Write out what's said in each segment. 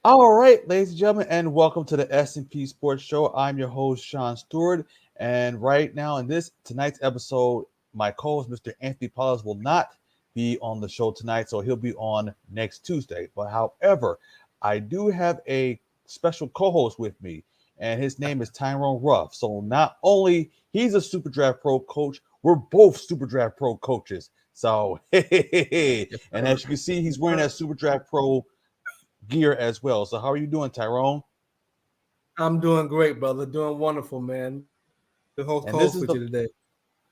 All right, ladies and gentlemen, and welcome to the S&P Sports Show. I'm your host, Sean Stewart, and right now in this tonight's episode, my co-host, Mr. Anthony Paulos, will not be on the show tonight, so he'll be on next Tuesday. But however, I do have a special co-host with me, and his name is Tyrone Ruff. So not only he's a Super Draft Pro coach, we're both Super Draft Pro coaches. So Yes, and sir. as you can see, he's wearing that Super Draft Pro gear as well. So how are you doing, Tyrone? I'm doing great, brother. Doing wonderful, man. The host And co-host with you today.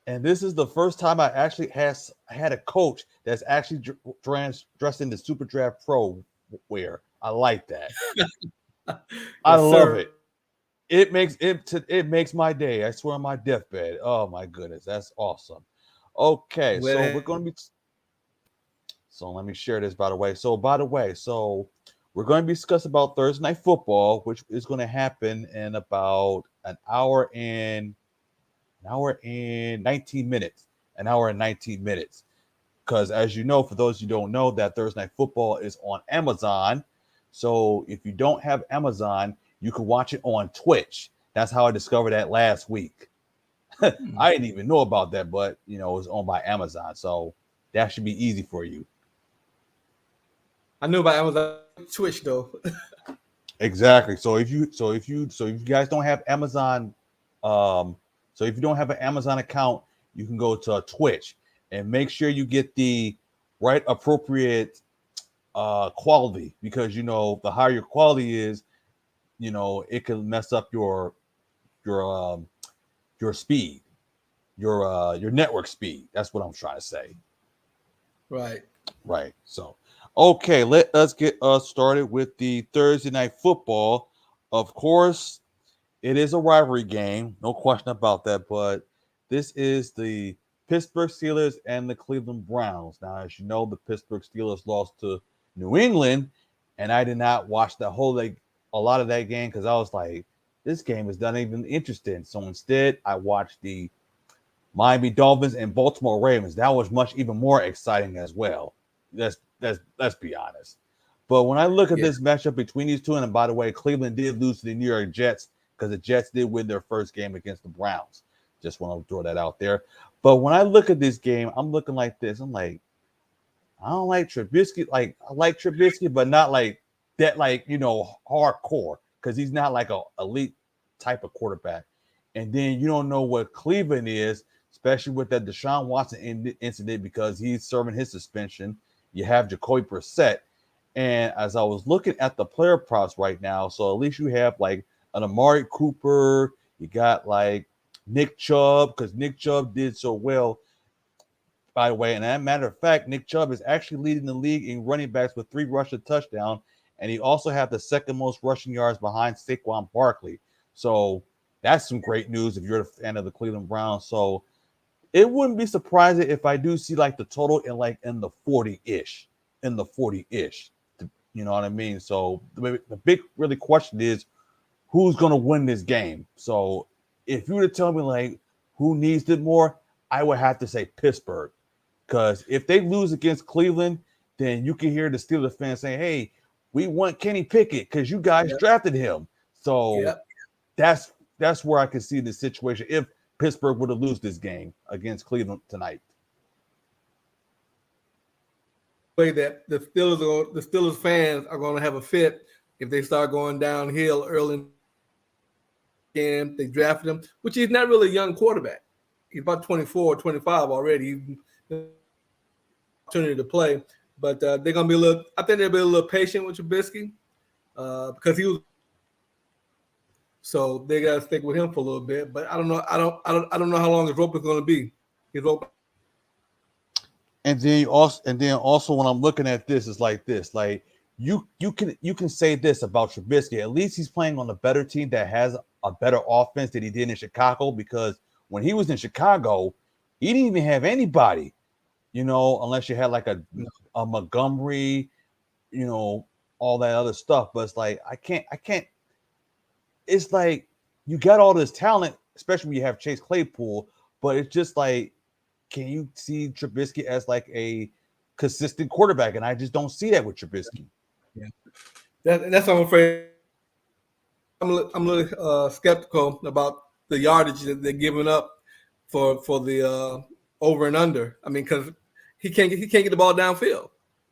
this is the first time I actually has had a coach that's actually dressed in the Super Draft Pro wear. I like that. I Yes, love sir. it. It makes my day. I swear on my deathbed. Oh my goodness, that's awesome. Okay, Glad so to we're going to be so let me share this by the way. So we're going to be discussing about Thursday night football, which is going to happen in about an hour and 19 minutes. An hour and 19 minutes. Because as you know, for those you don't know, that Thursday night football is on Amazon. So if you don't have Amazon, you can watch it on Twitch. That's how I discovered that last week. Hmm. I didn't even know about that, but you know, it's owned by Amazon. So that should be easy for you. I knew about Amazon Twitch though. Exactly. So if you guys don't have Amazon, um, so if you don't have an Amazon account, you can go to Twitch and make sure you get the right appropriate quality, because you know the higher your quality is, you know it can mess up your your speed, your network speed. That's what I'm trying to say. Right. Right. So, okay, let us get us started with the Thursday night football. Of course, it is a rivalry game, no question about that. But this is the Pittsburgh Steelers and the Cleveland Browns. Now, as you know, the Pittsburgh Steelers lost to New England, and I did not watch the whole a lot of that game because I was like, this game is not even interesting. So instead, I watched the Miami Dolphins and Baltimore Ravens. That was much even more exciting as well. Let's be honest. But when I look at Yeah. this matchup between these two, and by the way, Cleveland did lose to the New York Jets because the Jets did win their first game against the Browns. Just want to throw that out there. But when I look at this game, I'm looking like this. I'm like, I don't like Trubisky. Like I like Trubisky, but not like that. Like hardcore, because he's not like a elite type of quarterback. And then you don't know what Cleveland is, especially with that Deshaun Watson incident, because he's serving his suspension. You have Jacoby Brissett, and as I was looking at the player props right now, so at least you have like an Amari Cooper. You got like Nick Chubb, because Nick Chubb did so well, by the way. And as a matter of fact, Nick Chubb is actually leading the league in running backs with 3 rushing touchdowns, and he also had the second most rushing yards behind Saquon Barkley. So that's some great news if you're a fan of the Cleveland Browns. So it wouldn't be surprising if I do see like the total in the 40-ish, in the 40-ish. You know what I mean? So the big really question is who's going to win this game. So if you were to tell me like who needs it more, I would have to say Pittsburgh. Because if they lose against Cleveland, then you can hear the Steelers fans saying, "Hey, we want Kenny Pickett because you guys Yep. drafted him." So Yep. that's where I can see the situation if Pittsburgh were to lose this game against Cleveland tonight. Way that the Steelers fans are going to have a fit if they start going downhill early in the game. They drafted him, which he's not really a young quarterback. He's about 24 or 25 already. He's opportunity to play, but they're going to be a little. I think they'll be a little patient with Trubisky because he was. So they got to stick with him for a little bit. But I don't know. I don't know how long his rope is going to be. His rope. And then also when I'm looking at this, it's like this. Like you can say this about Trubisky. At least he's playing on a better team that has a better offense than he did in Chicago, because when he was in Chicago, he didn't even have anybody, unless you had like a Montgomery, you know, all that other stuff. But it's like I can't. It's like you got all this talent, especially when you have Chase Claypool, but it's just like, can you see Trubisky as like a consistent quarterback? And I just don't see that with Trubisky. Yeah. That's what I'm afraid. I'm a little skeptical about the yardage that they're giving up for the over and under. I mean, because he can't get the ball downfield.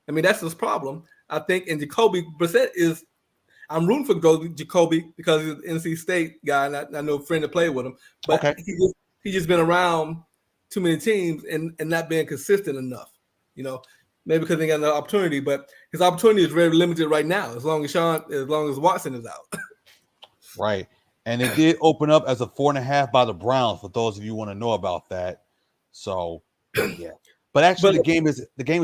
I mean, that's his problem. I think. And Jacoby Brissett is. I'm rooting for Jacoby because he's an NC State guy, and I know a friend to play with him. But Okay. he just been around too many teams and not being consistent enough. You know, maybe because they got an opportunity, but his opportunity is very limited right now. As long as Watson is out. Right. And it did open up as a 4.5 by the Browns, for those of you who want to know about that. So yeah. But actually the game is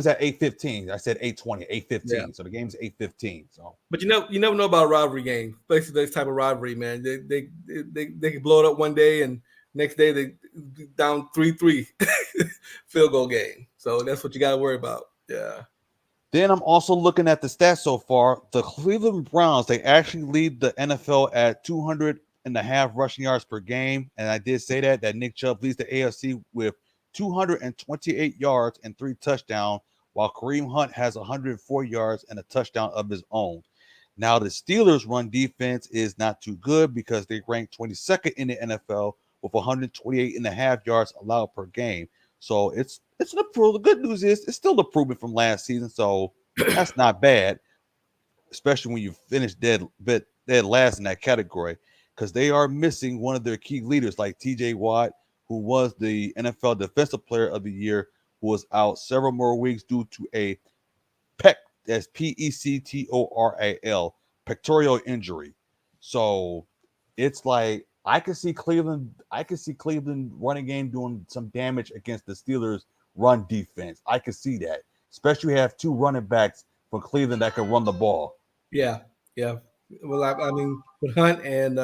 at 8:15. I said 8:20, 8:15. Yeah. So the game's 8:15. So but you never know about a rivalry game, especially this type of rivalry, man. They can blow it up one day and next day they down 3-3 field goal game. So that's what you gotta worry about. Yeah. Then I'm also looking at the stats so far. The Cleveland Browns, they actually lead the NFL at 200.5 rushing yards per game. And I did say that Nick Chubb leads the AFC with 228 yards and 3 touchdowns, while Kareem Hunt has 104 yards and a touchdown of his own. Now, the Steelers' run defense is not too good because they rank 22nd in the NFL with 128.5 yards allowed per game. So it's an improvement. The good news is it's still an improvement from last season, so that's not bad, especially when you finish dead last in that category, because they are missing one of their key leaders like TJ Watt, who was the NFL Defensive Player of the Year, who was out several more weeks due to a that's PECTORAL, pectoral injury. So it's like I can see Cleveland running game doing some damage against the Steelers run defense. I can see that, especially have 2 running backs for Cleveland that can run the ball. Yeah. Well, I mean, with Hunt and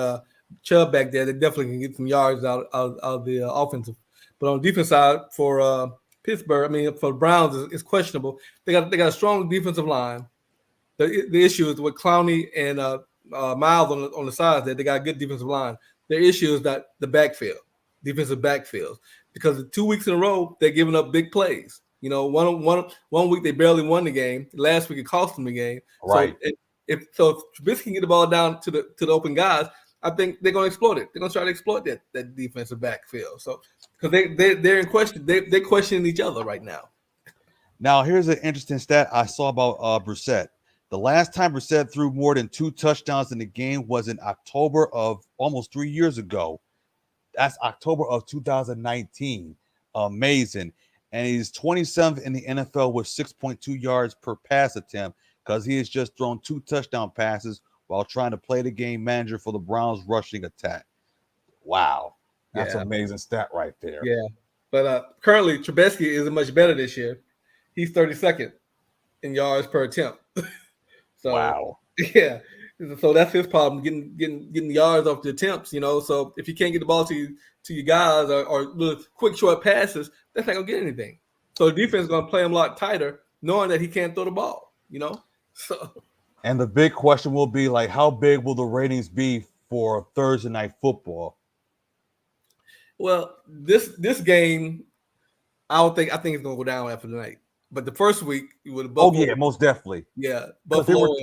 Chubb back there, they definitely can get some yards out of the offensive. But on the defense side for Pittsburgh, I mean, for the Browns, it's questionable. They got a strong defensive line. The issue is with Clowney and Miles on the sides there. They got a good defensive line. Their issue is that the defensive backfield, because 2 weeks in a row they're giving up big plays. You know, one week they barely won the game. Last week it cost them the game. Right. So if Trubisky can get the ball down to the open guys, I think they're going to exploit it. They're going to try to exploit that defensive backfield. So because they're in question, they're questioning each other right now. Now here's an interesting stat I saw about Brissett. The last time Brissett threw more than 2 touchdowns in the game was in October of almost 3 years ago. That's October of 2019. Amazing. And he's 27th in the NFL with 6.2 yards per pass attempt because he has just thrown 2 touchdown passes while trying to play the game manager for the Browns rushing attack. Wow. That's an amazing stat right there. Yeah. But currently, Trubisky isn't much better this year. He's 32nd in yards per attempt. So, wow. Yeah. So that's his problem, getting yards off the attempts, you know. So if you can't get the ball to your guys or little quick short passes, that's not gonna get anything. So the defense is gonna play him a lot tighter, knowing that he can't throw the ball, you know. So and the big question will be like, how big will the ratings be for Thursday Night Football? Well, this game, I think it's gonna go down after tonight. But the first week with Buffalo, oh yeah, most definitely. Yeah, Buffalo.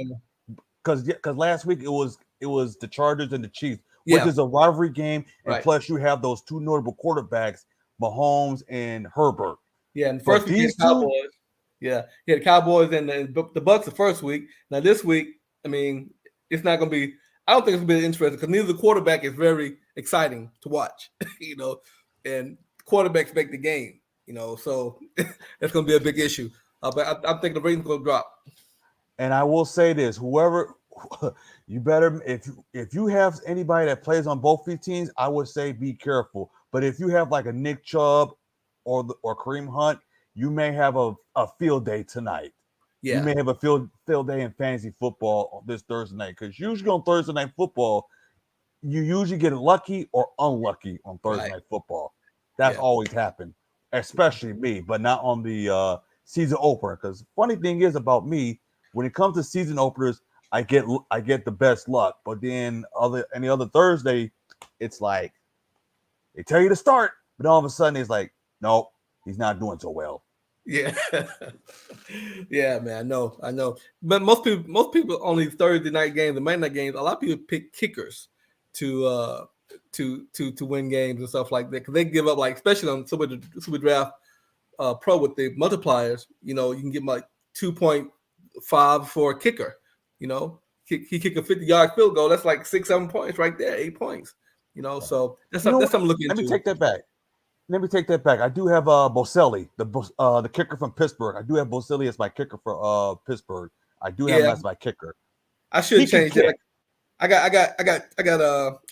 Because last week it was the Chargers and the Chiefs, which is a rivalry game, and plus you have those 2 notable quarterbacks, Mahomes and Herbert. Yeah, and first week these Cowboys. Yeah, he had the Cowboys and the Bucks the first week. Now this week, I mean, it's not going to be. I don't think it's going to be interesting because neither the quarterback is very exciting to watch, you know, and quarterbacks make the game, you know, so that's going to be a big issue. But I think the ratings going to drop. And I will say this: whoever you better, if you have anybody that plays on both these teams, I would say be careful. But if you have like a Nick Chubb or Kareem Hunt, you may have a field day tonight. Yeah. You may have a field day in fantasy football this Thursday night, because usually on Thursday Night Football, you usually get lucky or unlucky on Thursday Night Football. That's always happened, especially me, but not on the season opener. Because funny thing is about me, when it comes to season openers, I get the best luck. But then any other Thursday, it's like they tell you to start, but all of a sudden it's like, nope, he's not doing so well. Yeah, yeah, man. I know. But most people on these Thursday night games, the Monday night games, a lot of people pick kickers to win games and stuff like that because they give up like, especially on Super Draft Pro with the multipliers. You know, you can give them like 2.5 for a kicker. You know, he kick a 50-yard field goal. That's like 6-7 points right there, 8 points. You know, so that's something to look into. Let me take that back. I do have Boselli, the kicker from Pittsburgh. I do have Boselli as my kicker for Pittsburgh. I do have him as my kicker. I should change it. I got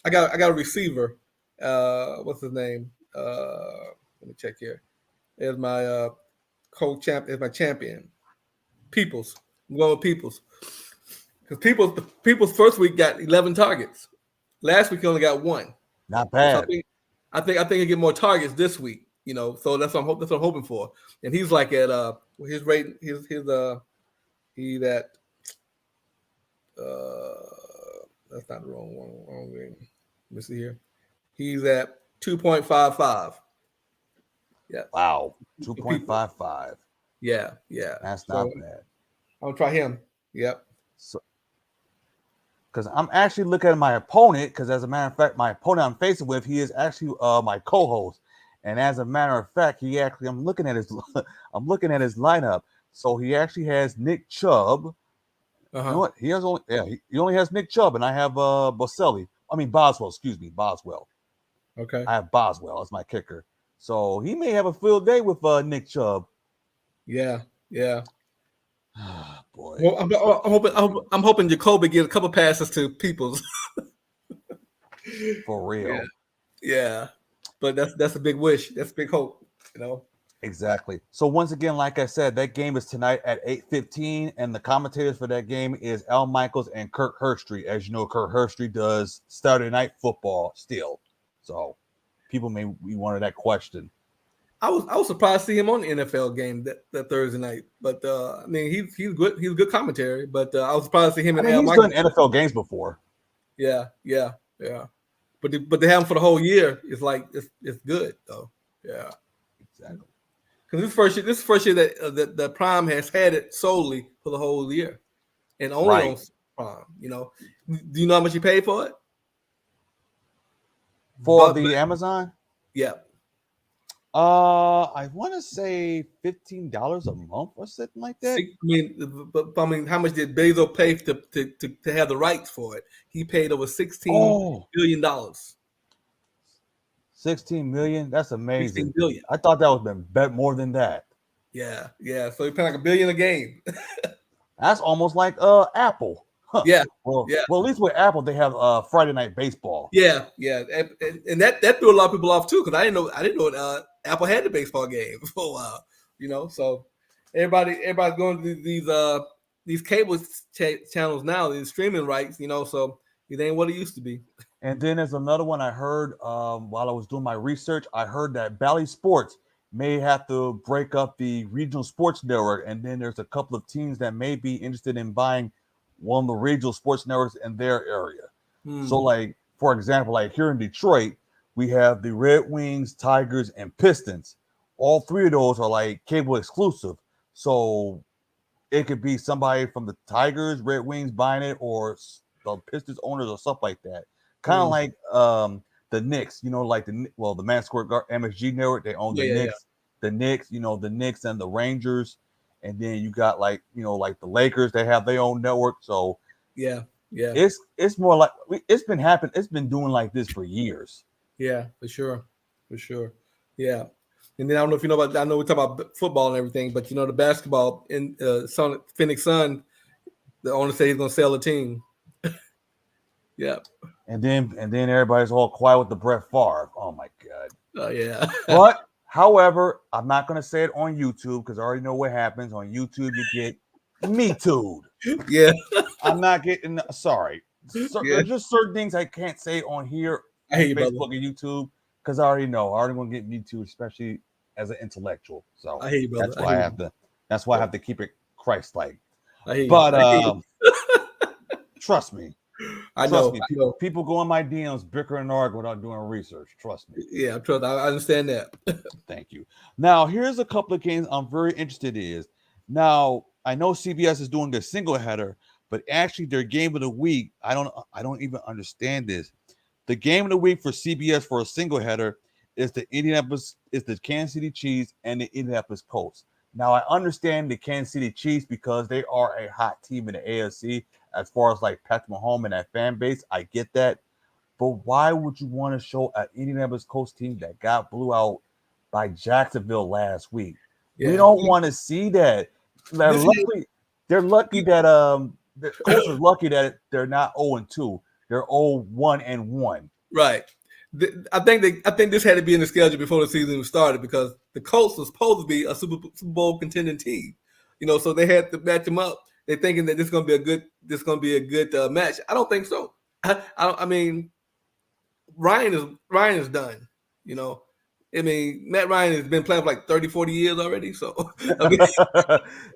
a receiver. What's his name? Let me check here. Is my co-champ is my champion. Peoples. I'm going with Peoples. Because Peoples first week got 11 targets. Last week he only got 1. Not bad. So I think he'll get more targets this week. You know, so that's what I'm hoping for. And he's like at his rating, he's at that's not the wrong ring. Let me see here. He's at 2.55. Yeah. Wow. 2.55. Yeah. That's not bad. I'll try him. Yep. So, because I'm actually looking at my opponent, because as a matter of fact, my opponent I'm facing with, he is actually my co-host. And as a matter of fact, I'm looking at his lineup. So he actually has Nick Chubb. You know what? He only has Nick Chubb, and I have Boswell. Excuse me, Boswell. Okay. I have Boswell as my kicker. So he may have a field day with Nick Chubb. Yeah. Boy. Well, I'm hoping Jacoby gets a couple passes to Peoples. For real. Yeah. But that's a big wish. That's a big hope, you know. Exactly. So once again, like I said, that game is tonight at 8:15, and the commentators for that game is Al Michaels and Kirk Herbstreit. As you know, Kirk Herbstreit does Saturday Night Football still. So people may be wondering that question. I was surprised to see him on the NFL game that Thursday night. But I mean, he's good. He's a good commentary. But I was surprised to see him. He's done NFL games before. Yeah. But they have him for the whole year. It's like it's good though. Yeah. Exactly. Because this first year that Prime has had it solely for the whole year, and only on Prime. You know, do you know how much you paid for it? For the Amazon? Yeah. I want to say $15 a month or something like that. I mean, how much did Bezos pay to have the rights for it? He paid over $16 billion. 16 million? That's amazing. 16 billion. I thought that would have been bet more than that. Yeah. So he paid like $1 billion a game. That's almost like Apple. Huh. Yeah. Well, at least with Apple, they have Friday Night Baseball. Yeah. And that threw a lot of people off too, because I didn't know Apple had the baseball game for a while. You know, so everybody's going to these cable channels now, these streaming rights. You know, so it ain't what it used to be. And then there's another one I heard while I was doing my research. I heard that Bally Sports may have to break up the regional sports network. And then there's a couple of teams that may be interested in buying one of the regional sports networks in their area. So, like, for example, like here in Detroit, we have the Red Wings, Tigers, and Pistons. All three of those are like cable exclusive. So it could be somebody from the Tigers, Red Wings buying it, or the Pistons owners or stuff like that. Kind of like the Knicks, you know, like the Madison Square Garden MSG network. They own the Knicks, the Knicks, you know, the Knicks and the Rangers, and then you got like the Lakers. They have their own network. So yeah, it's more like it's been happening. It's been doing like this for years. Yeah, for sure. Yeah, and then I don't know if you know about. I know we talk about football and everything, but you know the basketball in Phoenix Sun, the owner said he's going to sell the team. Yeah. And then everybody's all quiet with the Brett Favre. Oh my God. Oh yeah. But however, I'm not gonna say it on YouTube because I already know what happens. On YouTube, you get Me Too'd. Yeah. I'm not getting sorry. There's just certain things I can't say on here on Facebook and YouTube because I already know. I already want to get Me Too'd, especially as an intellectual. So I hear you, brother. That's why I have to keep it Christ-like. I hear you. But trust me. I Trust know. me, I know. people go in my DMs bicker and argue without doing research. Trust me. Yeah, trust. I understand that. Thank you. Now, here's a couple of games I'm very interested in. Now, I know CBS is doing their single header, but actually their game of the week, I don't even understand this. The game of the week for CBS for a single header is the Kansas City Chiefs and the Indianapolis Colts. Now, I understand the Kansas City Chiefs because they are a hot team in the AFC as far as like Patrick Mahomes and that fan base. I get that. But why would you want to show an Indianapolis Colts team that got blew out by Jacksonville last week? We Yeah. don't want to see that. They're This lucky. They're lucky that the Colts are lucky that they're not 0-2. They're 0-1-1. Right. I think this had to be in the schedule before the season started because the Colts was supposed to be a Super Bowl contending team, so they had to match them up. They're thinking that this is going to be a good match. I don't think so. I mean, Ryan is done. I mean, Matt Ryan has been playing for like 30, 40 years already. So I mean,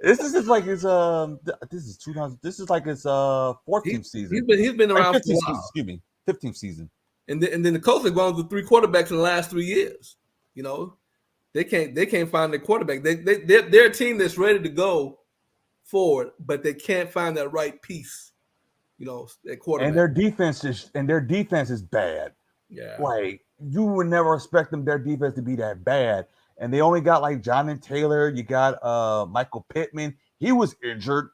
this is like his this is 2000. This is like his 14th season. he's been around for a 15th season, while. excuse me, 15th season. And then the Colts have gone through 3 quarterbacks in the last 3 years. They can't find their quarterback. They're a team that's ready to go forward, but they can't find that right piece. That quarterback. And their defense is bad. Yeah. Like you would never expect their defense to be that bad. And they only got like Jonathan Taylor. You got Michael Pittman. He was injured.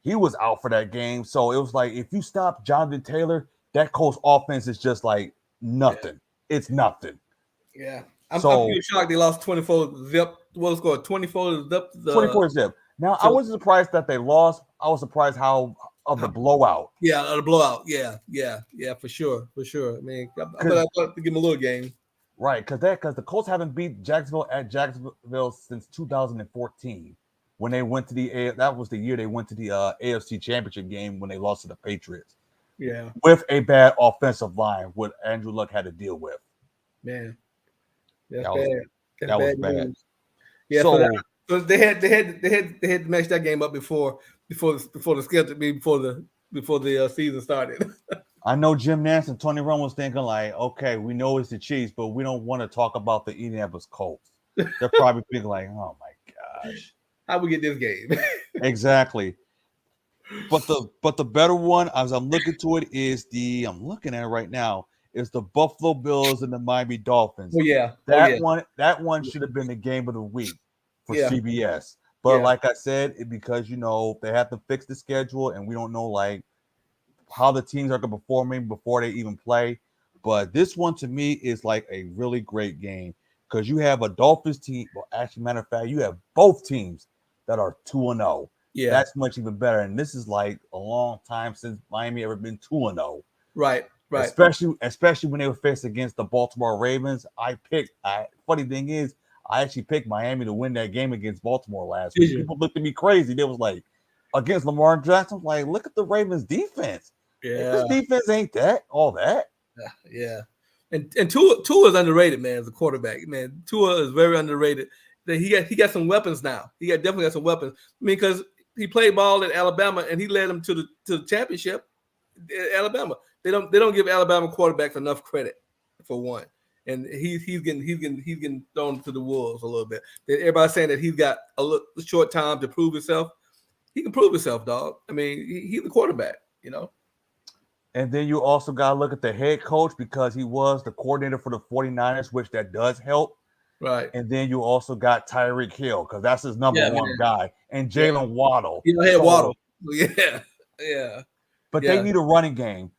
He was out for that game. So it was like if you stop Jonathan Taylor, that Colts offense is just like nothing. Yeah. It's nothing. Yeah. I'm pretty shocked they lost 24 zip. What was scored? 24 zip. 24 zip. Now, I wasn't surprised that they lost. I was surprised of the blowout. Yeah, the blowout. Yeah, for sure. I mean, I thought to give them a little game. Right, because the Colts haven't beat Jacksonville at Jacksonville since 2014 when they went to that was the year they went to the AFC Championship game when they lost to the Patriots. Yeah, with a bad offensive line, what Andrew Luck had to deal with. Man, that's bad. That was bad. Yeah, so they had to match that game up before the schedule, before the season started. I know Jim Nantz and Tony Romo was thinking like, okay, we know it's the Chiefs, but we don't want to talk about the Indianapolis Colts. They're probably thinking like, oh my gosh, how we get this game? Exactly. But the better one, as I'm looking to it, is I'm looking at it right now, is the Buffalo Bills and the Miami Dolphins. Oh yeah, that one should have been the game of the week for CBS. But like I said, because they have to fix the schedule, and we don't know like how the teams are going to perform before they even play. But this one to me is like a really great game because you have a Dolphins team. Well, actually, matter of fact, you have both teams that are 2-0. Yeah, that's much even better. And this is like a long time since Miami ever been 2-0. Right. Especially when they were faced against the Baltimore Ravens. Funny thing is, I actually picked Miami to win that game against Baltimore last week. People looked at me crazy. They was like, against Lamar Jackson, like, look at the Ravens defense. Yeah, this defense ain't all that. Yeah. And Tua is underrated, man, as a quarterback. Man, Tua is very underrated. He got some weapons now. He definitely got some weapons. I mean, because he played ball at Alabama and he led them to the championship at Alabama. They don't give Alabama quarterbacks enough credit for one. And he's getting thrown to the wolves a little bit. Everybody's saying that he's got a short time to prove himself. He can prove himself, dog. I mean, he's the quarterback, And then you also got to look at the head coach because he was the coordinator for the 49ers, which that does help. Right. And then you also got Tyreek Hill because that's his number one guy. And Jalen Waddle. Waddle. Yeah. But they need a running game.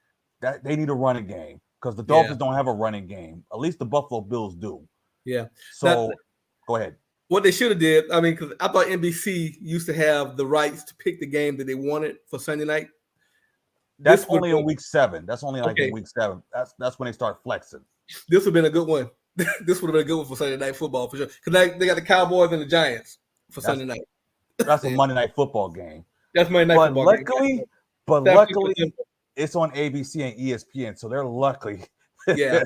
They need a running game because the Dolphins don't have a running game. At least the Buffalo Bills do. Yeah. So go ahead. What they should have did, I mean, because I thought NBC used to have the rights to pick the game that they wanted for Sunday night. That's only in week 7. That's only in week 7. That's when they start flexing. This would have been a good one. This would have been a good one for Sunday Night Football for sure. Because they got the Cowboys and the Giants for Sunday night. That's a Monday Night Football game. That's Monday Night Football game. But luckily, it's on ABC and ESPN, so they're lucky. Yeah.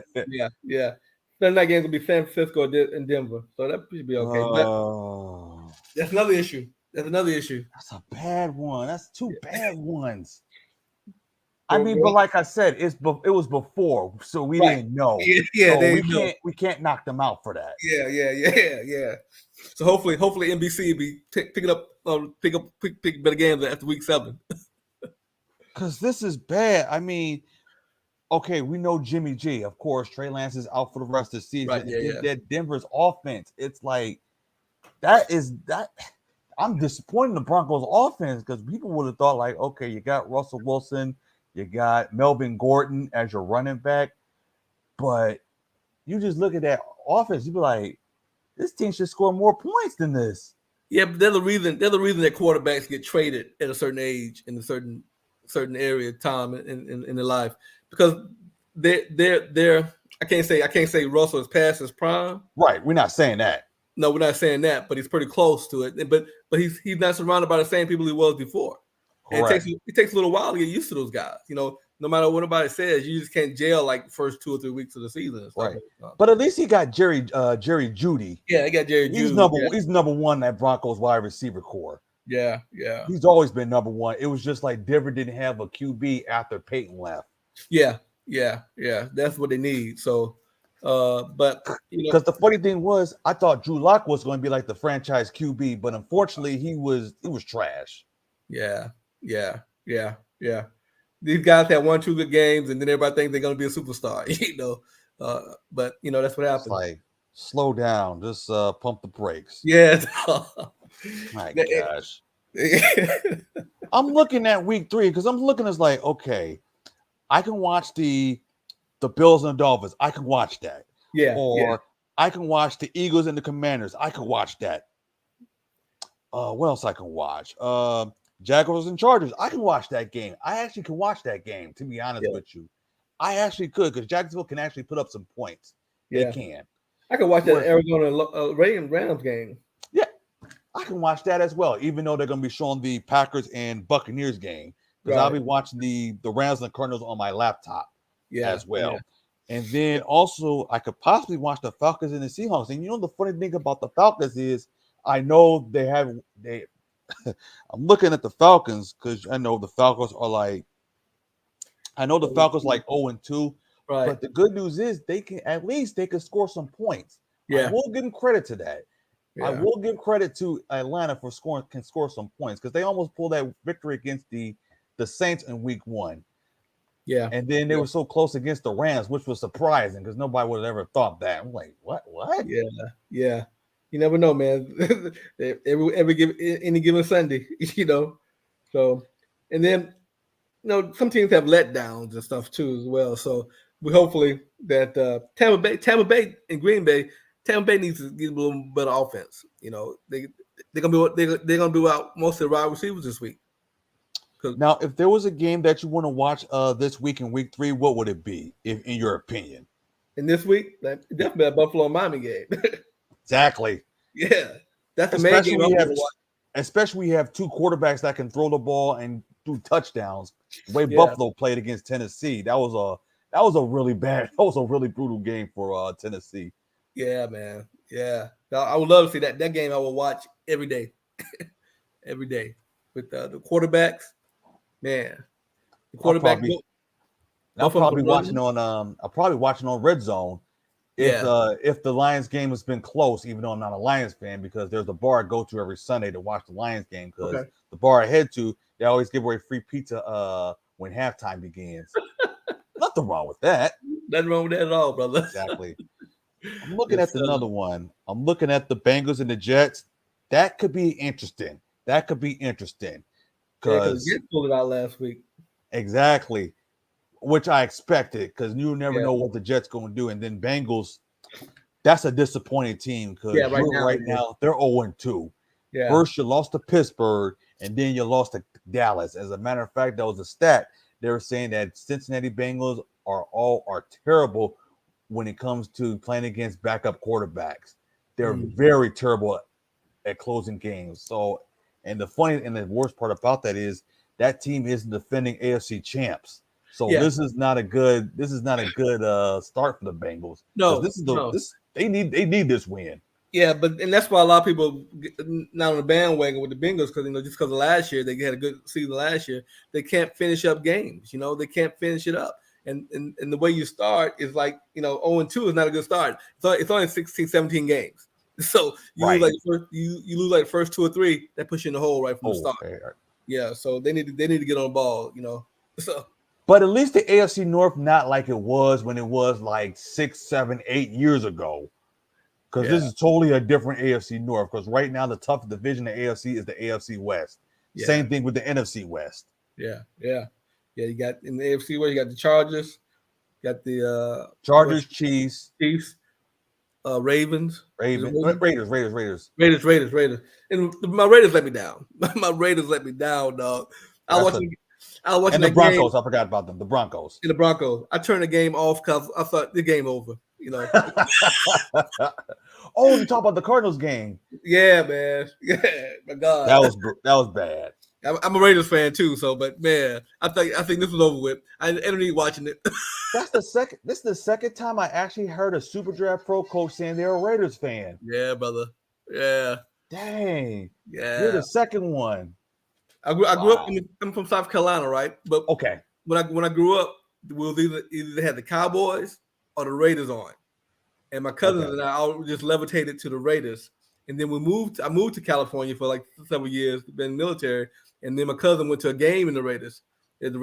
Sunday night games will be San Francisco and Denver, so that should be okay. But that's another issue. That's a bad one. That's 2 bad ones. I mean, but like I said, it was before, so we Right. didn't know. Yeah, So they know. we can't knock them out for that. Yeah. So hopefully NBC will be picking up pick better games after week 7. Because this is bad. I mean, okay, we know Jimmy G. Of course, Trey Lance is out for the rest of the season. Right, And yeah, then yeah. that Denver's offense, it's like that. I'm disappointed in the Broncos offense because people would have thought like, okay, you got Russell Wilson, you got Melvin Gordon as your running back, but you just look at that offense, you be like, this team should score more points than this. Yeah, but they're the reason that quarterbacks get traded at a certain age in a certain area of time in their life, because they're I can't say Russell is past his prime. Right, we're not saying that. No, we're not saying that, but he's pretty close to it. But he's not surrounded by the same people he was before. And it takes a little while to get used to those guys. No matter what anybody says, you just can't gel like the first 2 or 3 weeks of the season. Right. But at least he got Jerry Jeudy. Yeah, he got Jerry Jeudy. He's number one in that Broncos wide receiver core. Yeah. He's always been number one. It was just like Denver didn't have a QB after Peyton left. Yeah. That's what they need. So, but because the funny thing was, I thought Drew Lock was going to be like the franchise QB, but unfortunately, he was trash. Yeah. These guys have 1-2 good games, and then everybody thinks they're going to be a superstar. But that's what happens. It's like, slow down, just pump the brakes. Yeah. My gosh. I'm looking at week 3 because I'm looking as like, okay, I can watch the Bills and the Dolphins. I can watch that. Yeah. Or I can watch the Eagles and the Commanders. I can watch that. What else I can watch? Jaguars and Chargers. I can watch that game. I actually can watch that game, to be honest with you. I actually could, because Jacksonville can actually put up some points. Yeah. They can. I can watch that Arizona Rams game. Yeah, I can watch that as well, even though they're going to be showing the Packers and Buccaneers game, because I'll be watching the Rams and the Cardinals on my laptop as well. Yeah. And then also I could possibly watch the Falcons and the Seahawks. And the funny thing about the Falcons is I know I'm looking at the Falcons because I know the Falcons are like 0-2. Right. But the good news is they can score some points. Yeah. I will give them credit to that. Yeah. I will give credit to Atlanta for can score some points because they almost pulled that victory against the Saints in week 1. Yeah. And then they were so close against the Rams, which was surprising because nobody would have ever thought that. I'm like, what? Yeah. You never know, man. Any given Sunday, So, and then, some teams have letdowns and stuff too as well. So we hopefully that Tampa Bay and Green Bay, Tampa Bay needs to get a little better offense. They're gonna be out most of the wide receivers this week. Now, if there was a game that you want to watch this week in week 3, what would it be, in your opinion? In this week, definitely a Buffalo Miami game. Exactly. Yeah, that's the main game. Especially we have 2 quarterbacks that can throw the ball and do touchdowns. The way Buffalo played against Tennessee, that was a really brutal game for Tennessee. Yeah, man. Yeah, I would love to see that game. I will watch every day, every day with the quarterbacks. Man, the quarterback. I'll probably watching on Red Zone. If the Lions game has been close, even though I'm not a Lions fan, because there's a bar I go to every Sunday to watch the Lions game, because the bar I head to, they always give away free pizza when halftime begins. Nothing wrong with that. Nothing wrong with that at all, brother. Exactly. I'm looking at another one. I'm looking at the Bengals and the Jets. That could be interesting. Because Jets pulled it out last week. Exactly. Which I expected, because you never know what the Jets going to do. And then Bengals, that's a disappointing team because right now they're 0-2. Yeah. First, you lost to Pittsburgh, and then you lost to Dallas. As a matter of fact, that was a stat. They were saying that Cincinnati Bengals are terrible when it comes to playing against backup quarterbacks. They're very terrible at closing games. So, and the worst part about that is that team isn't defending AFC champs. So this is not a good start for the Bengals. No, they need this win. Yeah, and that's why a lot of people not on the bandwagon with the Bengals because just because of last year they had a good season last year, they can't finish up games. They can't finish it up. And the way you start is like 0-2 is not a good start. It's only 16, 17 games, so you lose Right. you lose like the first 2 or 3, that puts you in the hole right from the start. Okay. Yeah, so they need to get on the ball. So. But at least the AFC North not like it was when it was like 6, 7, 8 years ago. Because this is totally a different AFC North. Because right now the toughest division in the AFC is the AFC West. Yeah. Same thing with the NFC West. Yeah. You got in the AFC West, you got the Chargers, got the Chargers, Chiefs, Ravens, Raiders. And my Raiders let me down. My Raiders let me down, dog. I was watching the Broncos. Game. I forgot about them. The Broncos. And the Broncos. I turned the game off because I thought the game over. Oh, you talk about the Cardinals game? Yeah, man. Yeah, my God. That was bad. I'm a Raiders fan too, but man, I think this was over with. I don't need watching it. This is the second time I actually heard a Super Draft Pro coach saying they're a Raiders fan. Yeah, brother. Yeah. Dang. Yeah. You're the second one. I grew up. I'm from South Carolina, right? But okay. When I grew up, we'll either had the Cowboys or the Raiders on, and my cousins and I all just levitated to the Raiders. And then I moved to California for like several years, been in the military, and then my cousin went to a game in the Raiders. It's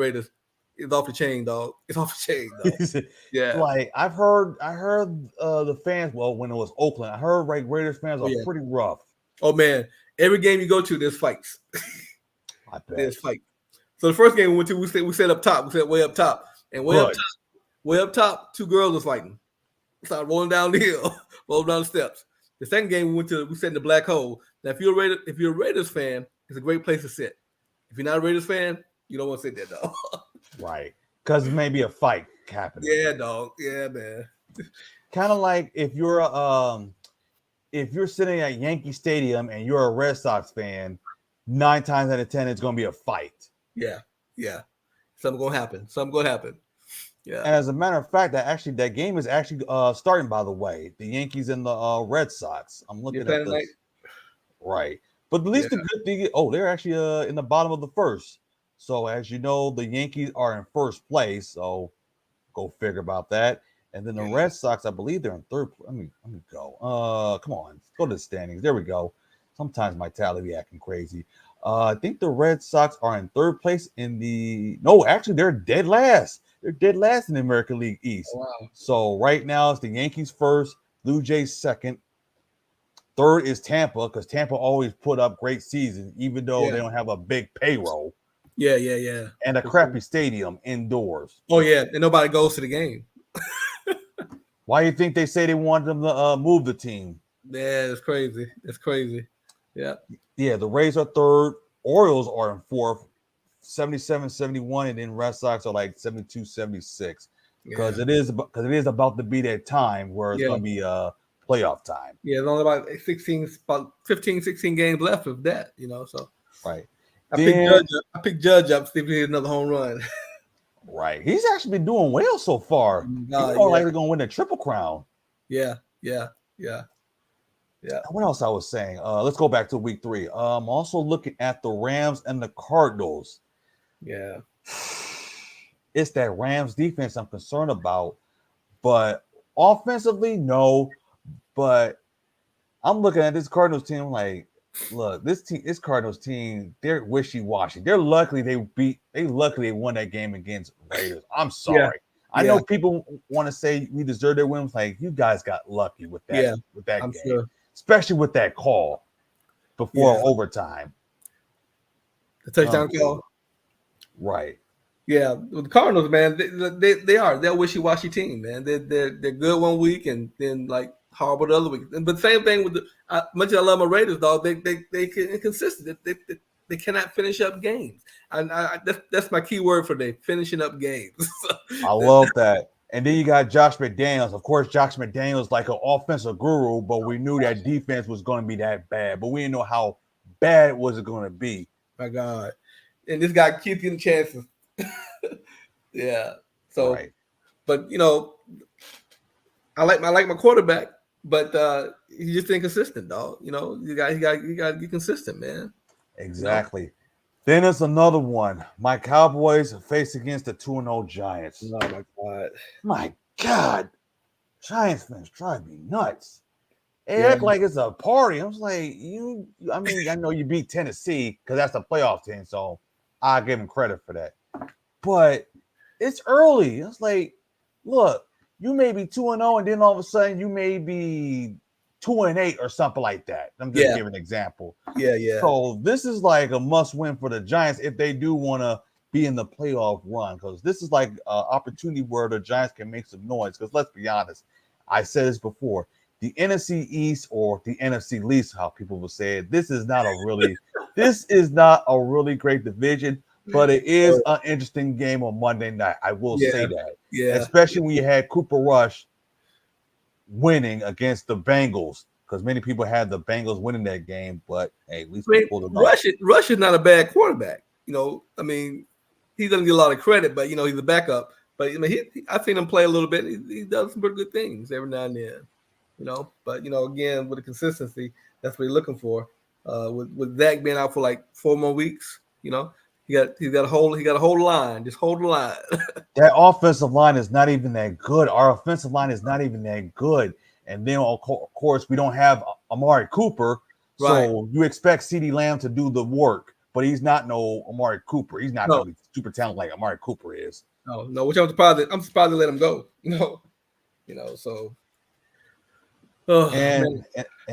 off the chain, dog. It's off the chain, dog. Yeah. Like I heard the fans. Well, when it was Oakland, I heard Raiders fans are pretty rough. Oh man, every game you go to, there's fights. I bet. There's fight. So the first game we went to, we sat up top. We sat way up top, and way up top, 2 girls was fighting. Started rolling down the hill, rolling down the steps. The second game we sat in the black hole. Now, if you're a Raiders fan, it's a great place to sit. If you're not a Raiders fan, you don't want to sit there, dog. Right, because it may be a fight happening. Yeah, dog. Yeah, man. Kind of like if you're sitting at Yankee Stadium and you're a Red Sox fan, 9 times out of 10 it's going to be a fight. Yeah. Something going to happen. Yeah. And as a matter of fact, that game is actually starting. By the way, the Yankees and the Red Sox. I'm looking at this. Night? Right, but at least the good thing. They're actually in the bottom of the first. So as you know, the Yankees are in first place. So go figure about that. And then the Red Sox, I believe they're in third. Let me go. Come on, go to the standings. There we go. Sometimes my tally be acting crazy. I think the Red Sox are in third place actually they're dead last. They're dead last in the American League East. Oh, wow. So right now it's the Yankees first, Blue Jays second. Third is Tampa, because Tampa always put up great seasons, even though they don't have a big payroll. Yeah. And a crappy stadium indoors. Oh, yeah. And nobody goes to the game. Why do you think they say they want them to move the team? Yeah, it's crazy. Yeah. Yeah, the Rays are third. Orioles are in fourth, 77-71, and then Red Sox are like 72-76. Because it is about to be that time where it's going to be playoff time. Yeah, there's only about 15, 16 games left of that, so. Right. I picked Judge up, see if he hit another home run. Right. He's actually been doing well so far. He's more likely going to win the Triple Crown. Yeah. What else I was saying? Let's go back to week 3. I'm also looking at the Rams and the Cardinals. Yeah. It's that Rams defense I'm concerned about. But offensively, no. But I'm looking at this Cardinals team like, look, this Cardinals team, they're wishy-washy. They're lucky they won that game against Raiders. I'm sorry. Yeah. I know people want to say we deserve their wins. Like, you guys got lucky with that game. Sure. Especially with that call before overtime. The touchdown call. Right. Yeah. The Cardinals, man, they're a wishy-washy team, man. They're good one week and then like horrible the other week. But same thing with much as I love my Raiders, dog, they inconsistent. They cannot finish up games. And that's my key word for today, finishing up games. I love that. And then you got Josh McDaniels. Of course, Josh McDaniels like an offensive guru, but we knew that defense was going to be that bad. But we didn't know how bad it was going to be. My God. And this guy keeps getting chances. Yeah. So, But, I like my quarterback. but he's just inconsistent, dog. You know, you got to be consistent, man. Exactly. Then there's another one. My Cowboys face against the 2-0 Giants. Oh my god. My God, Giants fans drive me nuts. They Yeah. act like it's a party. I was like, I mean, I know you beat Tennessee because that's a playoff team, so I give them credit for that. But it's early. It's like, look, you may be 2-0, and then all of a sudden you may be 2-8 or something like that. I'm just giving an example. Yeah. So this is like a must-win for the Giants if they do want to be in the playoff run, because this is like an opportunity where the Giants can make some noise. Because let's be honest, I said this before, the NFC East or the NFC least, how people will say it, this is not a really great division, but it is an interesting game on Monday night. I will say that. Yeah. Especially when you had Cooper Rush winning against the Bengals, because many people had the Bengals winning that game, but hey, at least we pulled it off. Rush is not a bad quarterback. You know, I mean, he doesn't get a lot of credit, but you know, he's a backup. But I mean, I've seen him play a little bit. He does some pretty good things every now and then. You know, but you know, again, with the consistency, that's what you're looking for. With Zach being out for like 4 more weeks, you know, he got a whole line. Just hold the line. That offensive line is not even that good. Our offensive line is not even that good. And then, of course, we don't have Amari Cooper. So you expect CeeDee Lamb to do the work, but he's not no Amari Cooper. He's not going to be super talented like Amari Cooper is. No, which I'm surprised to let him go. You know, so. And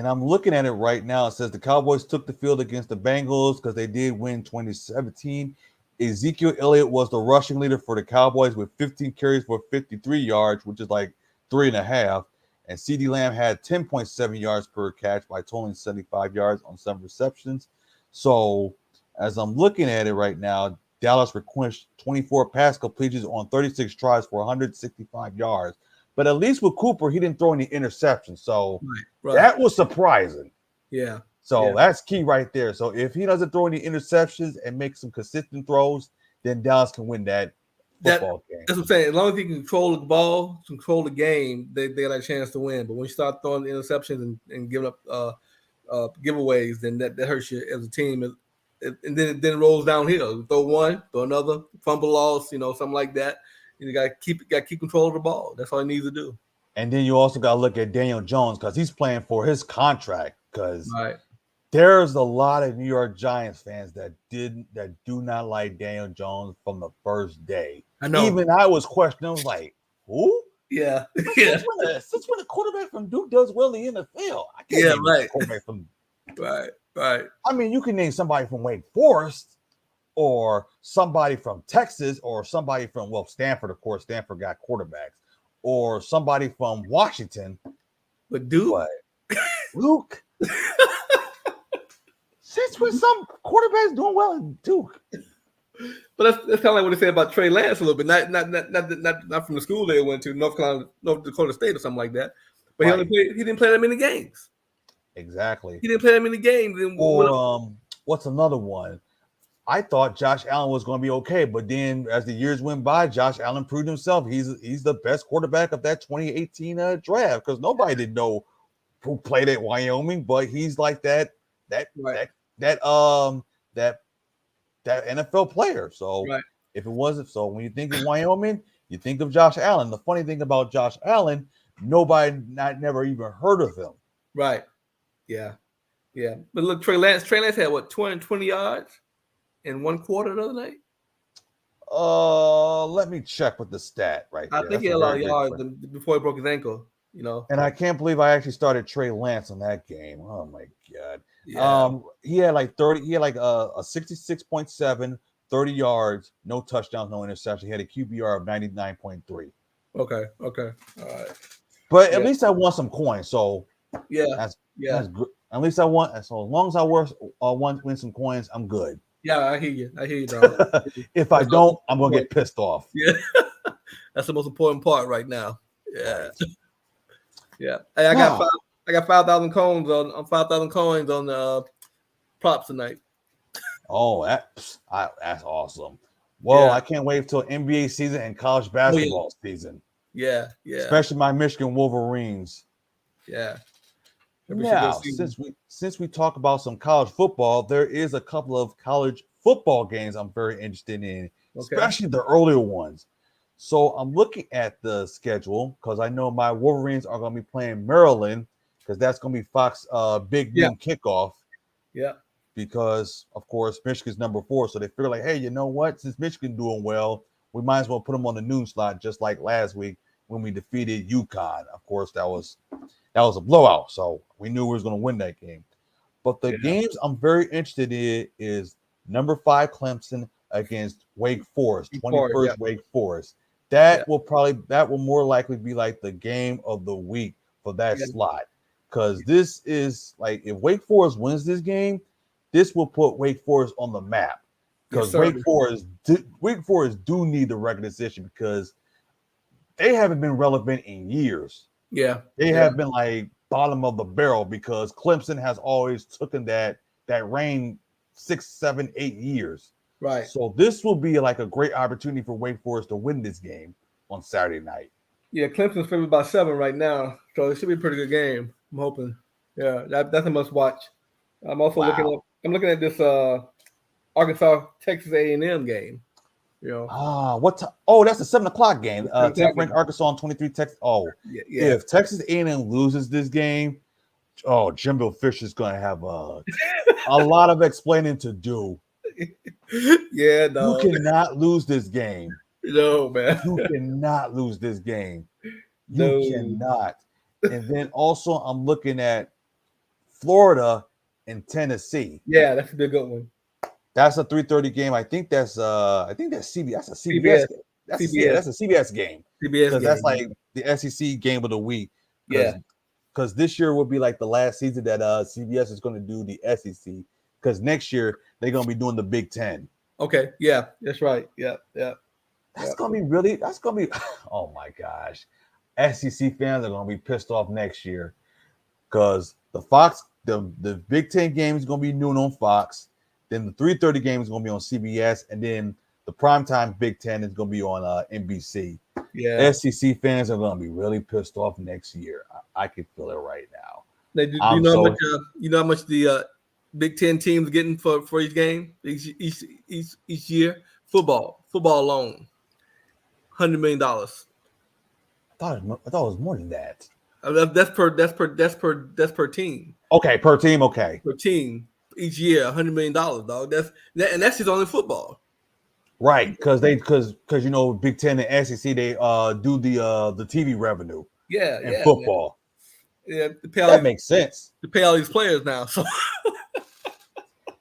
I'm looking at it right now. It says the Cowboys took the field against the Bengals because they did win 2017. Ezekiel Elliott was the rushing leader for the Cowboys with 15 carries for 53 yards, which is like 3.5. And CeeDee Lamb had 10.7 yards per catch by totaling 75 yards on 7 receptions. So as I'm looking at it right now, Dallas requested 24 pass completions on 36 tries for 165 yards. But at least with Cooper, he didn't throw any interceptions. So that was surprising. Yeah. So that's key right there. So if he doesn't throw any interceptions and make some consistent throws, then Dallas can win that football game. That's what I'm saying. As long as he can control the ball, control the game, they got a chance to win. But when you start throwing interceptions and giving up giveaways, then that hurts you as a team. And then it rolls downhill. You throw one, throw another, fumble loss, you know, something like that. You got to keep control of the ball. That's all he needs to do. And then you also got to look at Daniel Jones because he's playing for his contract. Because there's a lot of New York Giants fans that do not like Daniel Jones from the first day. I know. Even I was questioning. I was like, who? Yeah. Since when a quarterback from Duke does well in the NFL? I can't name a quarterback from. Right. I mean, you can name somebody from Wake Forest, or somebody from Texas, or somebody from Stanford. Of course, Stanford got quarterbacks, or somebody from Washington. But Duke, Luke. Since when some quarterbacks doing well in Duke? But that's kind of like what they say about Trey Lance a little bit. Not from the school they went to, North Dakota State or something like that. But he didn't play that many games. Exactly. He didn't play that many games. Or what's another one? I thought Josh Allen was going to be okay, but then as the years went by, Josh Allen proved himself. He's the best quarterback of that 2018 draft because nobody didn't know who played at Wyoming, but he's like that NFL player. So if it wasn't so, when you think of Wyoming, you think of Josh Allen. The funny thing about Josh Allen, nobody never even heard of him. Right. Yeah. But look, Trey Lance had what, 220 yards in one quarter the other night? Let me check with the stat right there. I think he had a lot of yards before he broke his ankle, you know. And I can't believe I actually started Trey Lance on that game. Oh my God. Yeah. He had like 30, he had like a 66.7, 30 yards, no touchdowns, no interception. He had a QBR of 99.3. Okay. All right. But at least I won some coins. So that's good. At least I won. So as long as I win some coins, I'm good. Yeah, I hear you, dog. If I don't, I'm gonna get pissed off. Yeah. That's the most important part right now. Yeah. Yeah. Hey, I got 5,000 coins on 5,000 coins on the props tonight. Oh, that's awesome. Well, I can't wait till NBA season and college basketball season. Yeah. Especially my Michigan Wolverines. Yeah. Maybe we should go Now, see since we talk about some college football, there is a couple of college football games I'm very interested in, Okay. especially the earlier ones. So I'm looking at the schedule because I know my Wolverines are going to be playing Maryland because that's going to be Fox big Yeah. noon kickoff. Yeah. Because of course Michigan's number 4, so they figure like, hey, you know what? Since Michigan doing well, we might as well put them on the noon slot, just like last week when we defeated UConn. Of course, that was a blowout, so we knew we was going to win that game. But the games I'm very interested in is number 5 Clemson against Wake Forest, 21st Wake Forest. That will more likely be like the game of the week for that slot. Because this is like, if Wake Forest wins this game, this will put Wake Forest on the map. Because Wake Forest do need the recognition because they haven't been relevant in years. Yeah. They have been like bottom of the barrel because Clemson has always taken that reign 6, 7, 8 years. Right. So this will be like a great opportunity for Wake Forest to win this game on Saturday night. Yeah, Clemson's favored by 7 right now, so it should be a pretty good game. I'm hoping. Yeah, that's a must watch. I'm also looking at this Arkansas Texas A&M game. You know. That's a 7:00 game. 10th ranked Arkansas on 23 Texas. If Texas A&M loses this game, Jimbo Fisher's going to have a lot of explaining to do. Yeah, no. You cannot lose this game. No, man. You cannot lose this game. You cannot. And then also I'm looking at Florida and Tennessee. Yeah, that's a good one. That's a 3:30 game. I think that's CBS. That's a CBS game. That's a CBS game. Because that's like the SEC game of the week. Because this year will be like the last season that CBS is going to do the SEC. Because next year they're going to be doing the Big Ten. Okay. Yeah, that's right. Yeah. That's going to be, oh my gosh. SEC fans are going to be pissed off next year because the Big Ten game is going to be noon on Fox. Then the 3:30 game is going to be on CBS. And then the primetime Big Ten is going to be on NBC. Yeah. SEC fans are going to be really pissed off next year. I can feel it right now. You know how much the Big Ten teams getting for each game each year? Football alone, $100 million. I thought it was more than that. That's per team. Okay, per team. Okay, per team each year, $100 million, dog. That's just only football. Right, because Big Ten and SEC they do the TV revenue. Yeah, football. Yeah, that makes sense. To pay all these players now. So.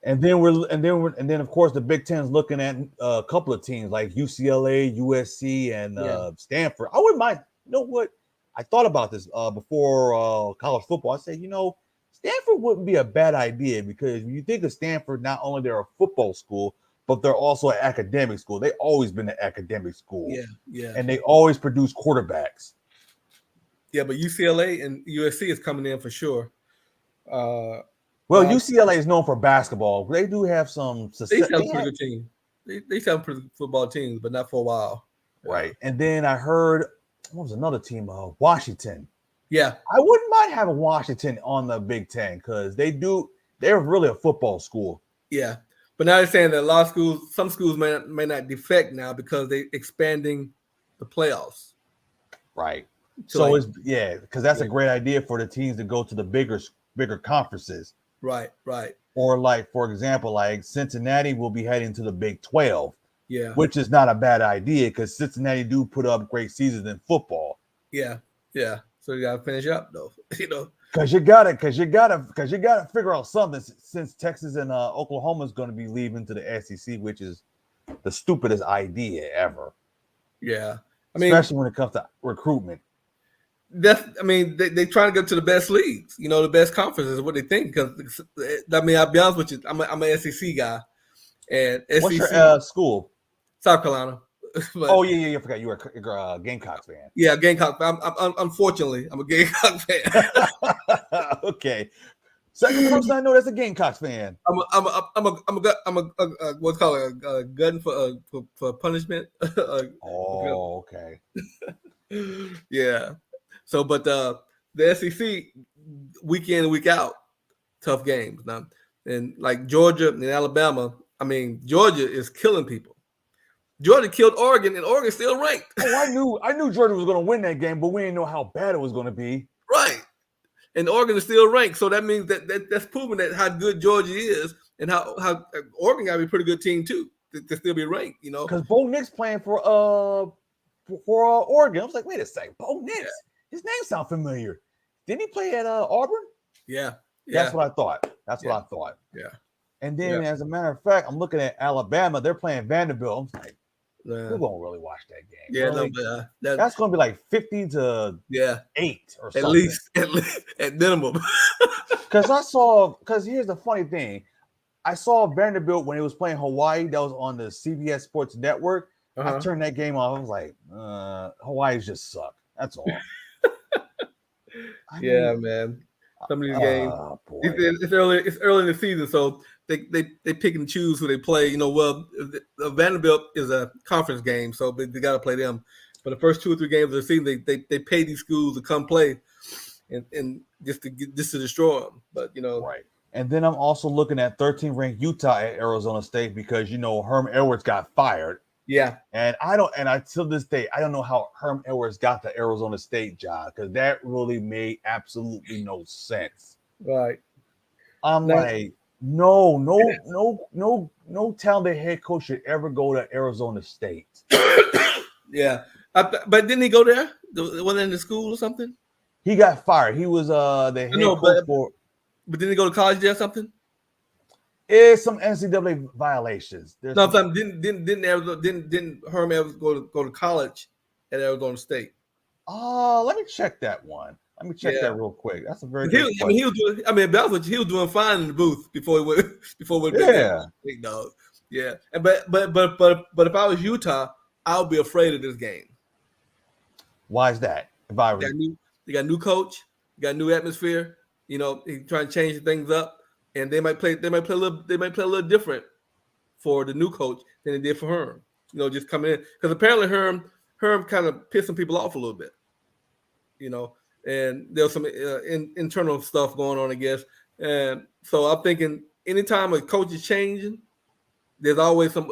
And then of course the Big Ten is looking at a couple of teams like UCLA, USC, and Stanford. I wouldn't mind. You know what? I thought about this before college football. I said, Stanford wouldn't be a bad idea because when you think of Stanford, not only they're a football school, but they're also an academic school. They've always been an academic school. Yeah. And they always produce quarterbacks. Yeah, but UCLA and USC is coming in for sure. UCLA is known for basketball. They do have some. They have a pretty good team. They have pretty good football teams, but not for a while. Right. And then I heard, what was another team? Washington. Yeah. I wouldn't mind having Washington on the Big Ten because they're really a football school. Yeah. But now they're saying that some schools may not defect now because they're expanding the playoffs. Right. So because that's a great idea for the teams to go to the bigger conferences. Right. Or like, for example, like Cincinnati will be heading to the Big 12. Yeah. Which is not a bad idea because Cincinnati do put up great seasons in football. Yeah. So you gotta finish up though, Because you gotta figure out something since Texas and Oklahoma is going to be leaving to the SEC, which is the stupidest idea ever. Yeah, especially when it comes to recruitment. They trying to go to the best leagues, the best conferences is what they think. Because I'll be honest with you, I'm an SEC guy, and SEC. What's your school? South Carolina. But, I forgot you were a Gamecocks fan. Yeah, Gamecock. Unfortunately, I'm a Gamecock fan. Okay, second person I know that's a Gamecocks fan. I'm a what's called a gun for punishment. Okay. Yeah. So, but the SEC, week in and week out, tough games now. And like Georgia and Alabama, I mean, Georgia is killing people. Georgia killed Oregon, and Oregon still ranked. Oh, I knew Georgia was going to win that game, but we didn't know how bad it was going to be. Right. And Oregon is still ranked. So that means that's proving that how good Georgia is and how Oregon got to be a pretty good team too to still be ranked, you know. Because Bo Nix playing for Oregon. I was like, wait a second, Bo Nix. Yeah. His name sounds familiar. Didn't he play at Auburn? Yeah. That's what I thought. That's what I thought. Yeah. And then, as a matter of fact, I'm looking at Alabama. They're playing Vanderbilt. I'm like, we're gonna really watch that game. Yeah, really? That's gonna be like 50 to 8 or something. At least at minimum. Because here's the funny thing. I saw Vanderbilt when it was playing Hawaii. That was on the CBS Sports Network. I turned that game off. I was like, Hawaii's just suck. That's all. Man. Some of these games. It's early in the season, so they pick and choose who they play. You know, well, Vanderbilt is a conference game, so they got to play them. For the first 2 or 3 games of the season, they pay these schools to come play, and just to destroy them. But you know, right. And then I'm also looking at 13th ranked Utah at Arizona State because Herm Edwards got fired. Yeah. And I till this day, I don't know how Herm Edwards got the Arizona State job because that really made absolutely no sense. Right. I'm like, no talented head coach should ever go to Arizona State. Yeah. But didn't he go there? Wasn't in the school or something? He got fired. He was the head coach for. But didn't he go to college there or something? It's some NCAA violations. Didn't Herm Edwards go to college at Arizona State? Let me check that one. Let me check that real quick. That's a very good question. He was doing fine in the booth before he went. Big dog. Yeah. But if I was Utah, I would be afraid of this game. Why is that? They got a new coach, you got a new atmosphere. You know, he's trying to change things up. And they might play a little different for the new coach than they did for Herm. You know, just coming in because apparently Herm kind of pissed some people off a little bit. You know, and there's some internal stuff going on, I guess. And so I'm thinking, anytime a coach is changing, there's always some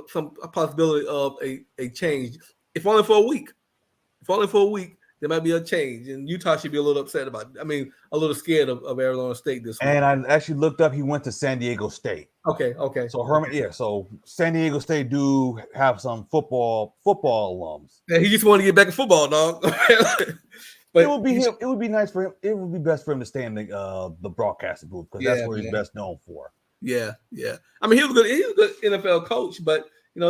possibility of a change. If only for a week. There might be a change, and Utah should be a little upset about it. I mean, a little scared of Arizona State this week. And I actually looked up, he went to San Diego State. Okay. So Herman, so San Diego State do have some football alums. Yeah, he just wanted to get back in football, dog. But it would be him. It would be nice for him. It would be best for him to stay in the broadcasting booth because that's what he's best known for. Yeah. I mean, he was good. He was a good NFL coach, but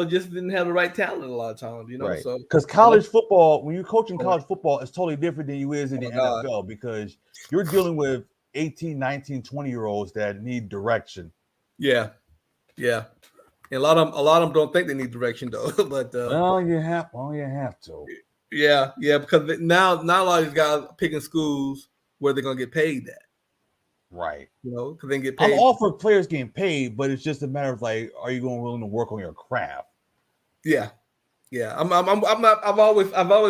just didn't have the right talent a lot of times, Right. So because college football, when you're coaching college football, it's totally different than you is in the NFL because you're dealing with 18, 19, 20-year-olds that need direction. Yeah. And a lot of them don't think they need direction though. But you have to. Yeah, because now a lot of these guys are picking schools where they're gonna get paid at. Right. Because they get paid. I'm all for players getting paid, but it's just a matter of like, are you willing to work on your craft? Yeah. I'm not. I've always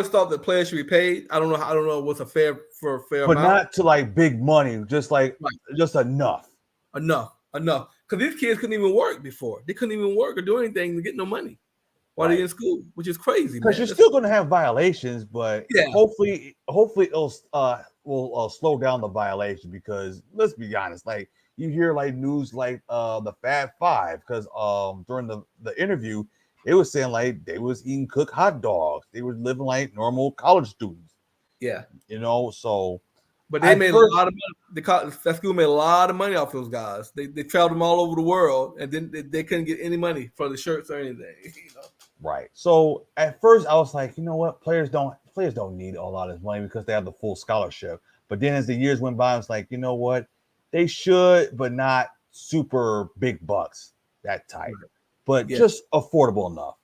thought that players should be paid. I don't know what's a fair but amount. Not to like big money, just like just enough. Enough. Because these kids couldn't even work before. They couldn't even work or do anything to get no money while they're in school, which is crazy. Because you're still going to have violations, but hopefully it'll will slow down the violation because let's be honest, like you hear like news like the Fab Five because during the interview they was saying like they was eating cooked hot dogs, they were living like normal college students. Yeah, so but they made a lot of money. That school made a lot of money off those guys. They traveled them all over the world and then they couldn't get any money for the shirts or anything. Right. So at first I was like, you know what, players don't need a lot of money because they have the full scholarship. But then as the years went by, I was like, you know what? They should, but not super big bucks that type. But just affordable enough.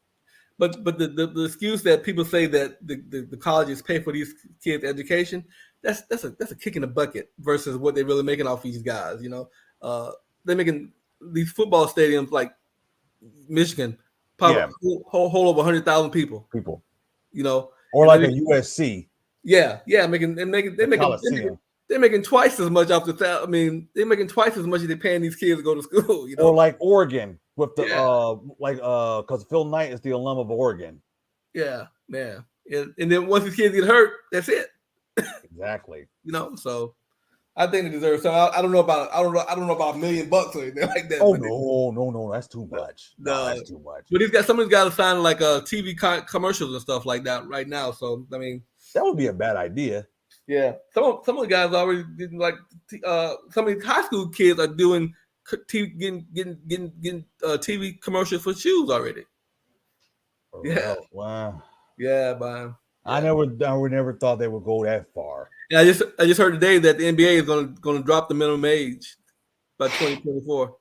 But the excuse that people say that the colleges pay for these kids' education, that's a kick in the bucket versus what they're really making off these guys. They're making these football stadiums like Michigan, probably hold over 100,000 people. Or like a USC. Yeah, they make they're making twice as much off the. I mean, they're making twice as much as they're paying these kids to go to school. You know, Or like Oregon with the Yeah. because Phil Knight is the alum of Oregon. yeah. And then once the kids get hurt, that's it. Exactly. You know, so I think they deserve. So I don't know about I don't know about $1 million or anything like that. Oh but no, that's too much. No, that's too much. But some of these guys are signing like TV commercials and stuff like that right now. So I mean, That would be a bad idea. yeah, some of the guys already did like some of these high school kids are doing TV, getting TV commercials for shoes already. Yeah. Wow. Yeah, but I never thought they would go that far. Yeah, I just heard today that the NBA is going to drop the minimum age by 2024.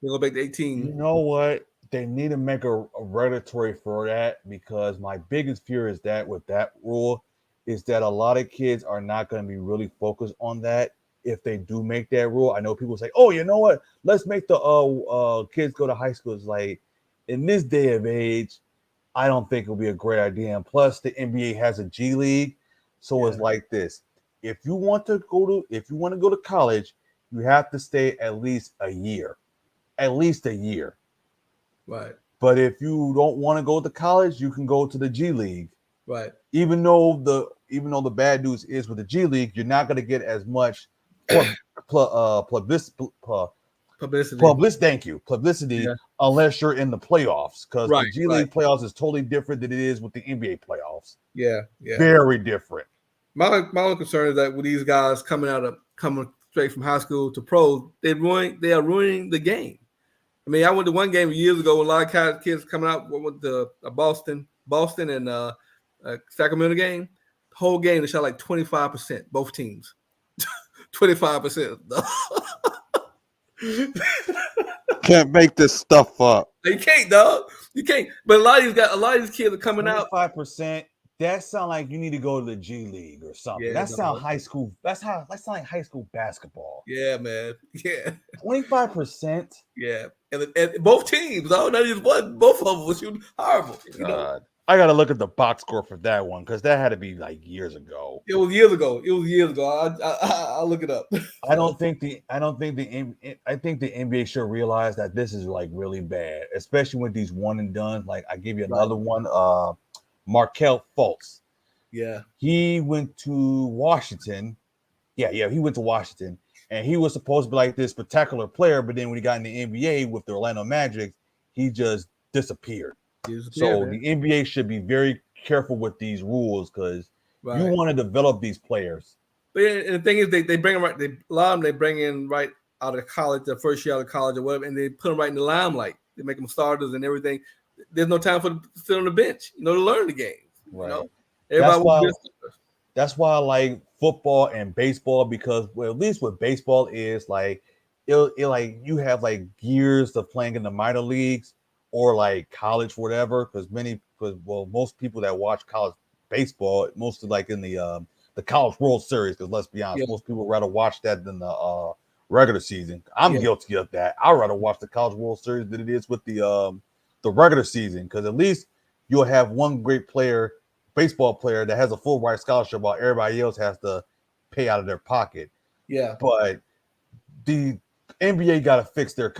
They're going to make it 18. You know what? They need to make a regulatory for that, because my biggest fear is that with that rule is that a lot of kids are not going to be really focused on that if they do make that rule. I know people say, "Oh, you know what? Let's make the kids go to high school." It's like, in this day of age, I don't think it'll be a great idea. And plus, the NBA has a G League, so it's like this: if you want to go to college, you have to stay at least a year. Right. But if you don't want to go to college, you can go to the G League. Right. Even though the bad news is with the G League, you're not going to get as much publicity. Thank you, publicity, Yeah. unless you're in the playoffs, because Right, the G League playoffs is totally different than it is with the NBA playoffs. Yeah. Very different. My only concern is that with these guys coming straight from high school to pro, they are ruining the game. I mean, I went to one game years ago when a lot of kids coming out with the Boston and Sacramento game. The whole game they shot like 25%, both teams. 25%. Can't make this stuff up. You can't, dog. You can't. But a lot of these kids are coming out. 5%. That sounds like you need to go to the G League or something. That sounds high school. That sounds like high school basketball. Yeah, man. Yeah. 25%. Yeah, and both teams. Not just one. Both of them was shooting horrible. You know? I gotta look at the box score for that one, because that had to be like years ago. It was years ago. I'll look it up. I think the NBA should realize that this is like really bad, especially with these one and done. Like, I give you another one. Markelle Fultz. Yeah. He went to Washington. Yeah, he went to Washington, and he was supposed to be like this spectacular player, but then when he got in the NBA with the Orlando Magic, he just disappeared. So the NBA should be very careful with these rules, because you want to develop these players. But and the thing is, they bring them right. A lot of them they bring in right out of college, the first year out of college or whatever, and they put them right in the limelight. They make them starters and everything. There's no time for them to sit on the bench, to learn the game. Right. You know? That's why I like football and baseball, because at least with baseball is like it like you have like years of playing in the minor leagues or like college, whatever. Because most people that watch college baseball, mostly like in the College World Series. Because let's be honest, most people rather watch that than the regular season. I'm guilty of that. I'd rather watch the College World Series than it is with the regular season, because at least you'll have one great baseball player that has a full ride scholarship, while everybody else has to pay out of their pocket. Yeah. But the NBA got to fix their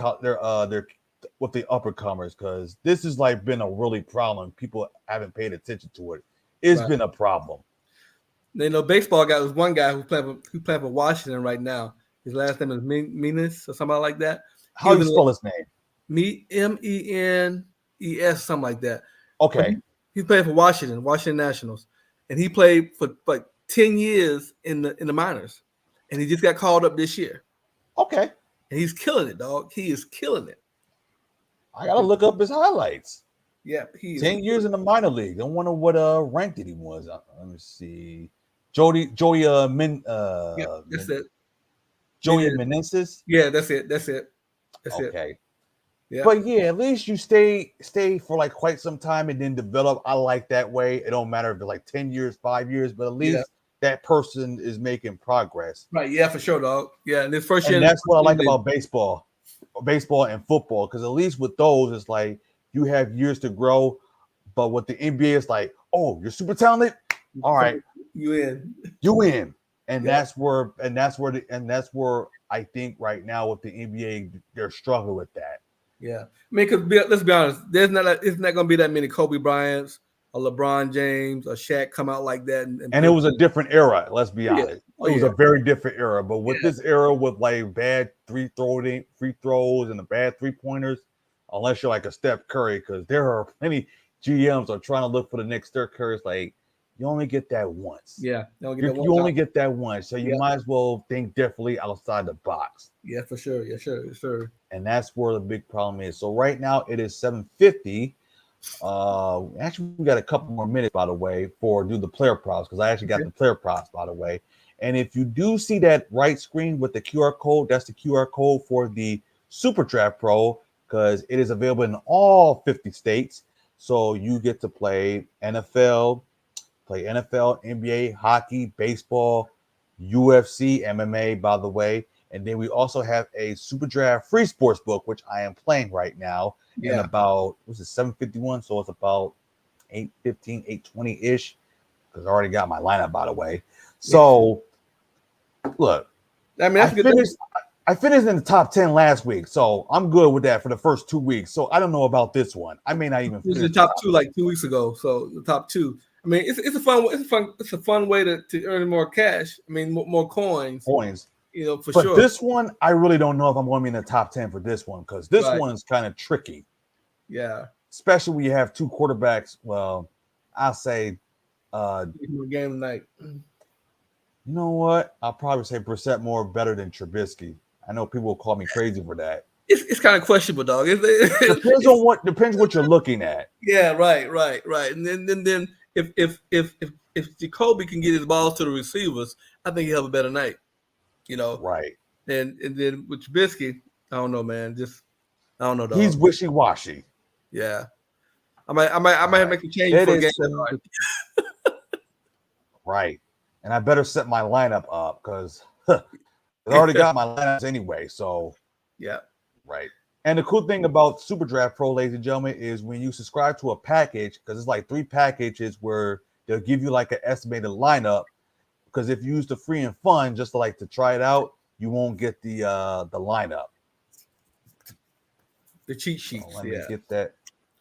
with the uppercomers, because this has like been a really problem. People haven't paid attention to it. It's been a problem. Baseball guy was one guy who's playing for Washington right now. His last name is Menes or something like that. How do you spell his name? MENES, something like that. Okay. He's playing for Washington Nationals, and he played for like 10 years in the minors, and he just got called up this year. Okay. And he's killing it, dog. He is killing it. I gotta look up his highlights. Yeah, 10 years in the minor league. I wonder what rank that he was. Let me see. Joey that's it. Joey Meneses. Yeah, that's it. That's okay. It. Yeah. But yeah, at least you stay for like quite some time and then develop. I like that way. It don't matter if it's like 10 years, 5 years, but at least that person is making progress. Right. Yeah, for sure, dog. Yeah. And this first year. And that's what I like about baseball and football, because at least with those, it's like you have years to grow. But with the NBA, it's like, oh, you're super talented. All right. You in. You in. And Yeah. that's where I think right now with the NBA, they're struggling with that. Yeah. I mean, because let's be honest, it's not going to be that many Kobe Bryants or LeBron James or Shaq come out like that. And it was a different era. Let's be yeah. honest. Oh, It was yeah. a very different era. But with Yeah. this era, with like bad free throws and the bad 3-pointers, unless you're like a Steph Curry, because there are plenty GMs are trying to look for the next Steph Curry. It's like you only get that once. Yeah. You only get that once, so you Yeah. might as well think differently outside the box. Yeah, for sure. Yeah, sure. And that's where the big problem is. So right now it is 7:50. Actually, we got a couple more minutes, by the way, for do the player props because I actually got the player props, by the way. And if you do see that right screen with the QR code, that's the QR code for the Super Draft Pro because it is available in all 50 states. So you get to play NFL, NBA, hockey, baseball, UFC, MMA, by the way. And then we also have a Super Draft free sports book, which I am playing right now. Yeah. And about, what's it, 7:51? So it's about 8:15, 8:20-ish. Because I already got my lineup, by the way. So, look, I mean, I finished in the top 10 last week. So I'm good with that for the first 2 weeks. So I don't know about this one. I may not even finish finish the top 2 like 2 weeks ago. So the top 2. I mean, it's a fun way to earn more cash. I mean, more coins. For but sure. But this one, I really don't know if I'm going to be in the top 10 for this one because this one is kind of tricky. Yeah. Especially when you have two quarterbacks. Well, I'll say game tonight. You know what? I'll probably say Brissett more better than Trubisky. I know people will call me crazy for that. It's kind of questionable, dog. Depends what you're looking at. Yeah, right. And then if Jacoby can get his balls to the receivers, I think he'll have a better night. Right. And then with Trubisky, I don't know, man. I don't know, dog. He's wishy-washy. Yeah. I might make a change for a game. Right. And I better set my lineup up because I already got my lineups anyway. So yeah. Right. And the cool thing about Super Draft Pro, ladies and gentlemen, is when you subscribe to a package, because it's like 3 packages where they'll give you like an estimated lineup. Because if you use the free and fun just to try it out, you won't get the lineup. The cheat sheets. Let me get that.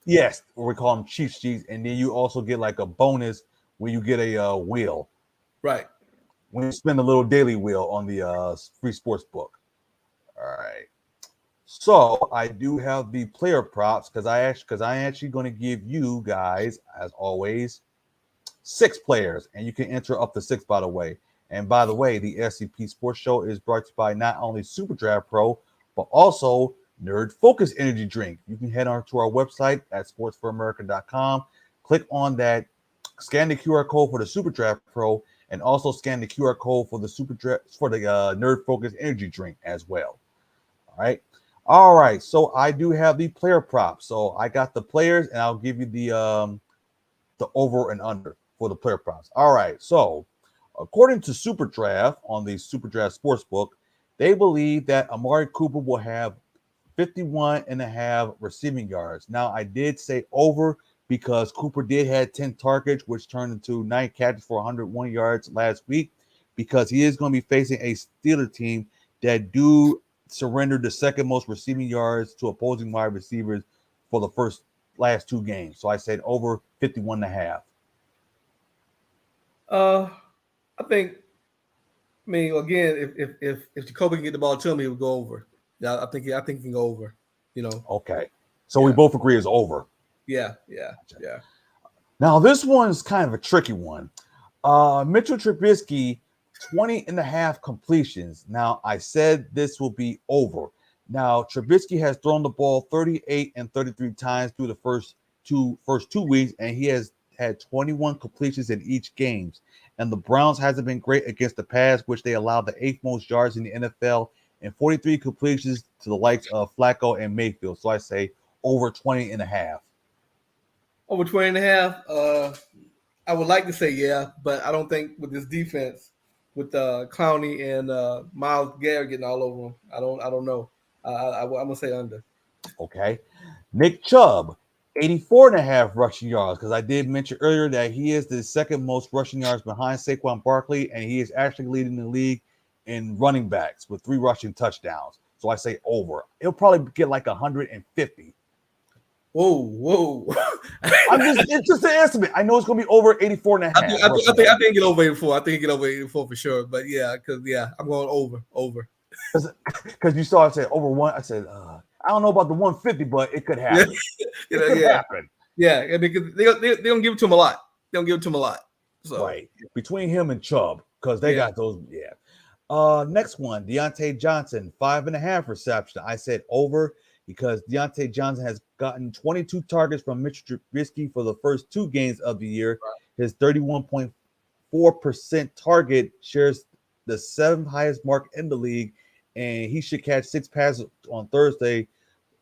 Yes, we call them cheat sheets, and then you also get like a bonus when you get a wheel. Right. When you spend a little daily wheel on the free sports book. All right. So I do have the player props because I actually going to give you guys, as always, 6 players, and you can enter up to 6, by the way. And by the way, the SCP Sports Show is brought to you by not only Super Draft Pro, but also Nerd Focus Energy Drink. You can head on to our website at sportsforamerica.com, click on that, scan the QR code for the Super Draft Pro, and also scan the QR code for the Nerd Focus Energy Drink as well. All right. So I do have the player props. So I got the players, and I'll give you the over and under for the player props. All right. So according to Super Draft on the Super Draft Sportsbook, they believe that Amari Cooper will have 51.5 receiving yards. Now, I did say over because Cooper did have 10 targets, which turned into 9 catches for 101 yards last week, because he is going to be facing a Steelers team that do surrender the second most receiving yards to opposing wide receivers for the last 2 games. So I said over 51.5. I mean, again, if Jacoby can get the ball to him, he would go over. Yeah, I think he can go over. Okay. So we both agree it's over. Yeah. Now this one's kind of a tricky one. Mitchell Trubisky, 20.5 completions. Now I said this will be over. Now Trubisky has thrown the ball 38 and 33 times through the first two weeks, and he has had 21 completions in each game. And the Browns hasn't been great against the pass, which they allowed the 8th most yards in the NFL and 43 completions to the likes of Flacco and Mayfield. So I say over 20.5. Over 20.5. I would like to say yeah, but I don't think with this defense, with Clowney and Myles Garrett getting all over him, I don't know. I'm gonna say under. Okay. Nick Chubb, 84 and a half rushing yards, because I did mention earlier that he is the second most rushing yards behind Saquon Barkley, and he is actually leading the league in running backs with 3 rushing touchdowns. So I say over. He'll probably get like 150. Whoa. It's just an estimate. I know it's going to be over 84 and a half. I think get over 84. I think get over 84 for sure. But I'm going over. Because you saw it say over one. I said, I don't know about the 150, but it could happen. It could happen. Yeah, I mean, they don't give it to him a lot. They don't give it to him a lot. So. Right. Between him and Chubb, because they got those. Yeah. Next one, Deontay Johnson, 5.5 reception. I said over because Deontay Johnson has gotten 22 targets from Mitch Trubisky for the first 2 games of the year. Right. His 31.4% target shares the 7th highest mark in the league, and he should catch 6 passes on Thursday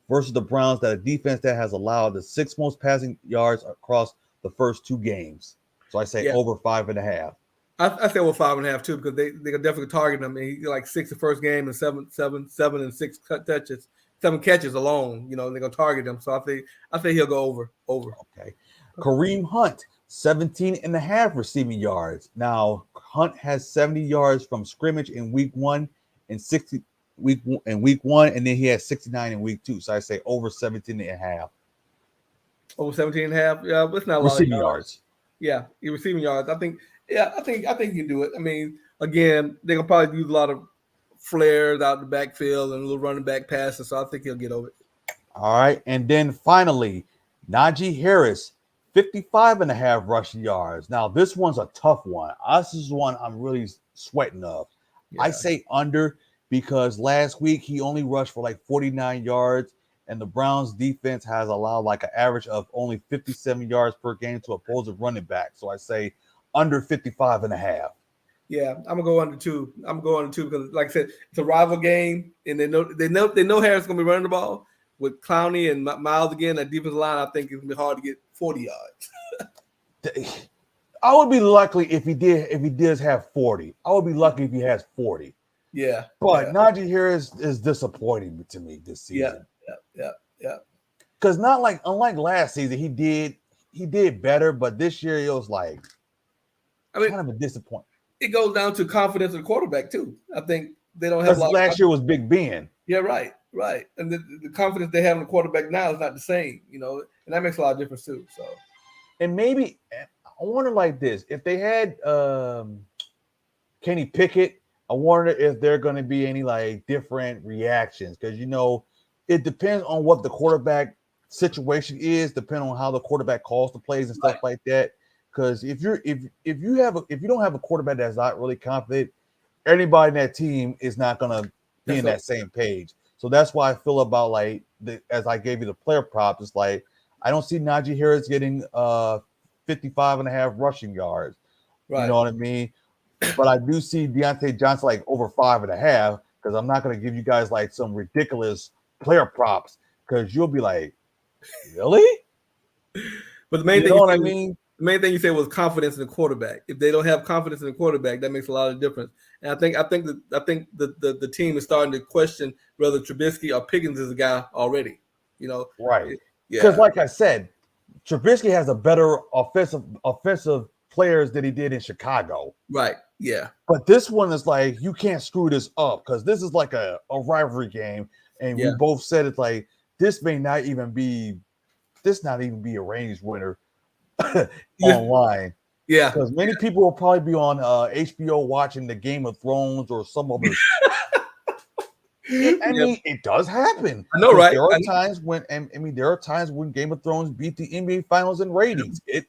versus the Browns, that a defense that has allowed the 6th most passing yards across the first 2 games. So I say over 5.5. I say over 5.5 too, because they can definitely target him. And he got like 6 the first game and 7 and 6 touches, 7 catches alone. You know, they're gonna target him. So I think he'll go over. Okay. Kareem Hunt, 17.5 receiving yards. Now Hunt has 70 yards from scrimmage in week 1 and 60 week 1, and then he had 69 in week 2. So I say over 17.5. Over 17.5. Yeah, but it's not a lot receiving of yards. Yeah, receiving yards. I think you can do it. I mean, again, they're gonna probably use a lot of flares out the backfield and a little running back passes. So I think he'll get over it. All right, and then finally, Najee Harris, 55.5 rushing yards. Now this one's a tough one. This is one I'm really sweating of. I say under, because last week he only rushed for like 49 yards, and the Browns defense has allowed like an average of only 57 yards per game to opposing running back. So I say under 55.5. Yeah, I'm gonna go under 2. I'm going under 2 because, like I said, it's a rival game, and they know Harris is gonna be running the ball with Clowney and Miles again. That defensive line, I think, it's gonna be hard to get 40 yards. I would be lucky if he does have 40. I would be lucky if he has 40. Yeah, but Najee Harris is disappointing to me this season. Yeah. Because unlike last season, he did better, but this year it was like, kind of a disappointment. It goes down to confidence of the quarterback too. I think they don't have. Last year was Big Ben. Yeah, right, and the confidence they have in the quarterback now is not the same, you know, and that makes a lot of difference too. So, and maybe I wonder like this: if they had Kenny Pickett, I wonder if there are going to be any like different reactions, because it depends on what the quarterback situation is, depending on how the quarterback calls the plays and stuff like that. Because if you don't have a quarterback that's not really confident, anybody in that team is not going to be in that same page. So that's why I feel about as I gave you the player props, it's like I don't see Najee Harris getting 55.5 rushing yards. Right. You know what I mean? But I do see Deontay Johnson like over 5.5, because I'm not going to give you guys like some ridiculous player props, because you'll be like, really? But the main thing the main thing you said was confidence in the quarterback. If they don't have confidence in the quarterback, that makes a lot of difference. And I think the team is starting to question whether Trubisky or Pickens is a guy already. Right? Because like I said, Trubisky has a better offensive players than he did in Chicago. Right. Yeah. But this one is like, you can't screw this up, because this is like a rivalry game, and we both said it's like this not even be a Rangers winner online. Yeah. Because many people will probably be on HBO watching the Game of Thrones or some other. I mean, it does happen. I know, right? There are times when Game of Thrones beat the NBA Finals in ratings. Hey,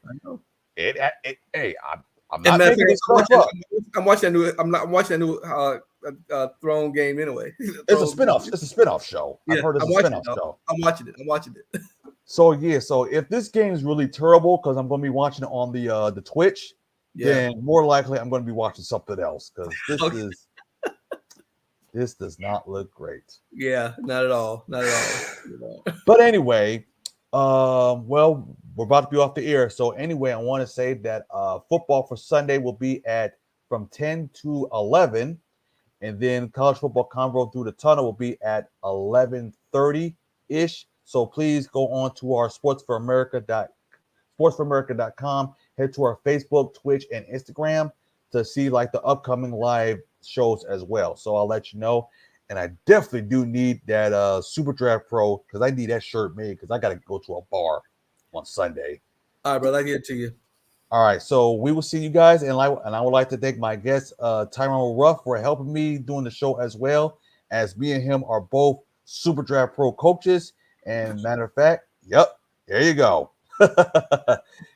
I'm not making this stuff up. I'm watching that new Throne game anyway. It's a spinoff. It's a spinoff show. Yeah, I've heard it's a spinoff show. I'm watching it. So if this game is really terrible, because I'm going to be watching it on the Twitch, then more likely I'm going to be watching something else, because this does not look great. Yeah, not at all. But anyway, well, we're about to be off the air. So anyway, I want to say that football for Sunday will be from 10 to 11, and then college football convo through the tunnel will be at 11:30 ish. So please go on to our sportsforamerica.com. Head to our Facebook, Twitch, and Instagram to see like the upcoming live shows as well. So I'll let you know. And I definitely do need that Super Draft Pro because I need that shirt made because I got to go to a bar on Sunday. All right, brother, I get it to you. All right, so we will see you guys, and I would like to thank my guest Tyrone Ruff for helping me doing the show as well, as me and him are both Super Draft Pro coaches. And matter of fact, yep, there you go.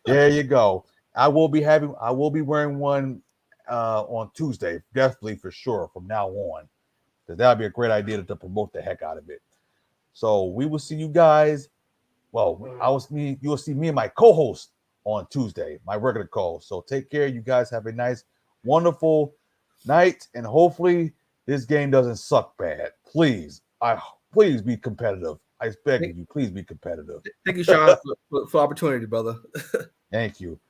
There you go. I will be wearing one on Tuesday, definitely for sure from now on, because that would be a great idea to promote the heck out of it. So we will see you guys. Well, you will see me and my co-host on Tuesday, my regular call. So take care. You guys have a nice, wonderful night, and hopefully this game doesn't suck bad. Please be competitive. I beg you, please be competitive. Thank you, Sean, for opportunity, brother. Thank you.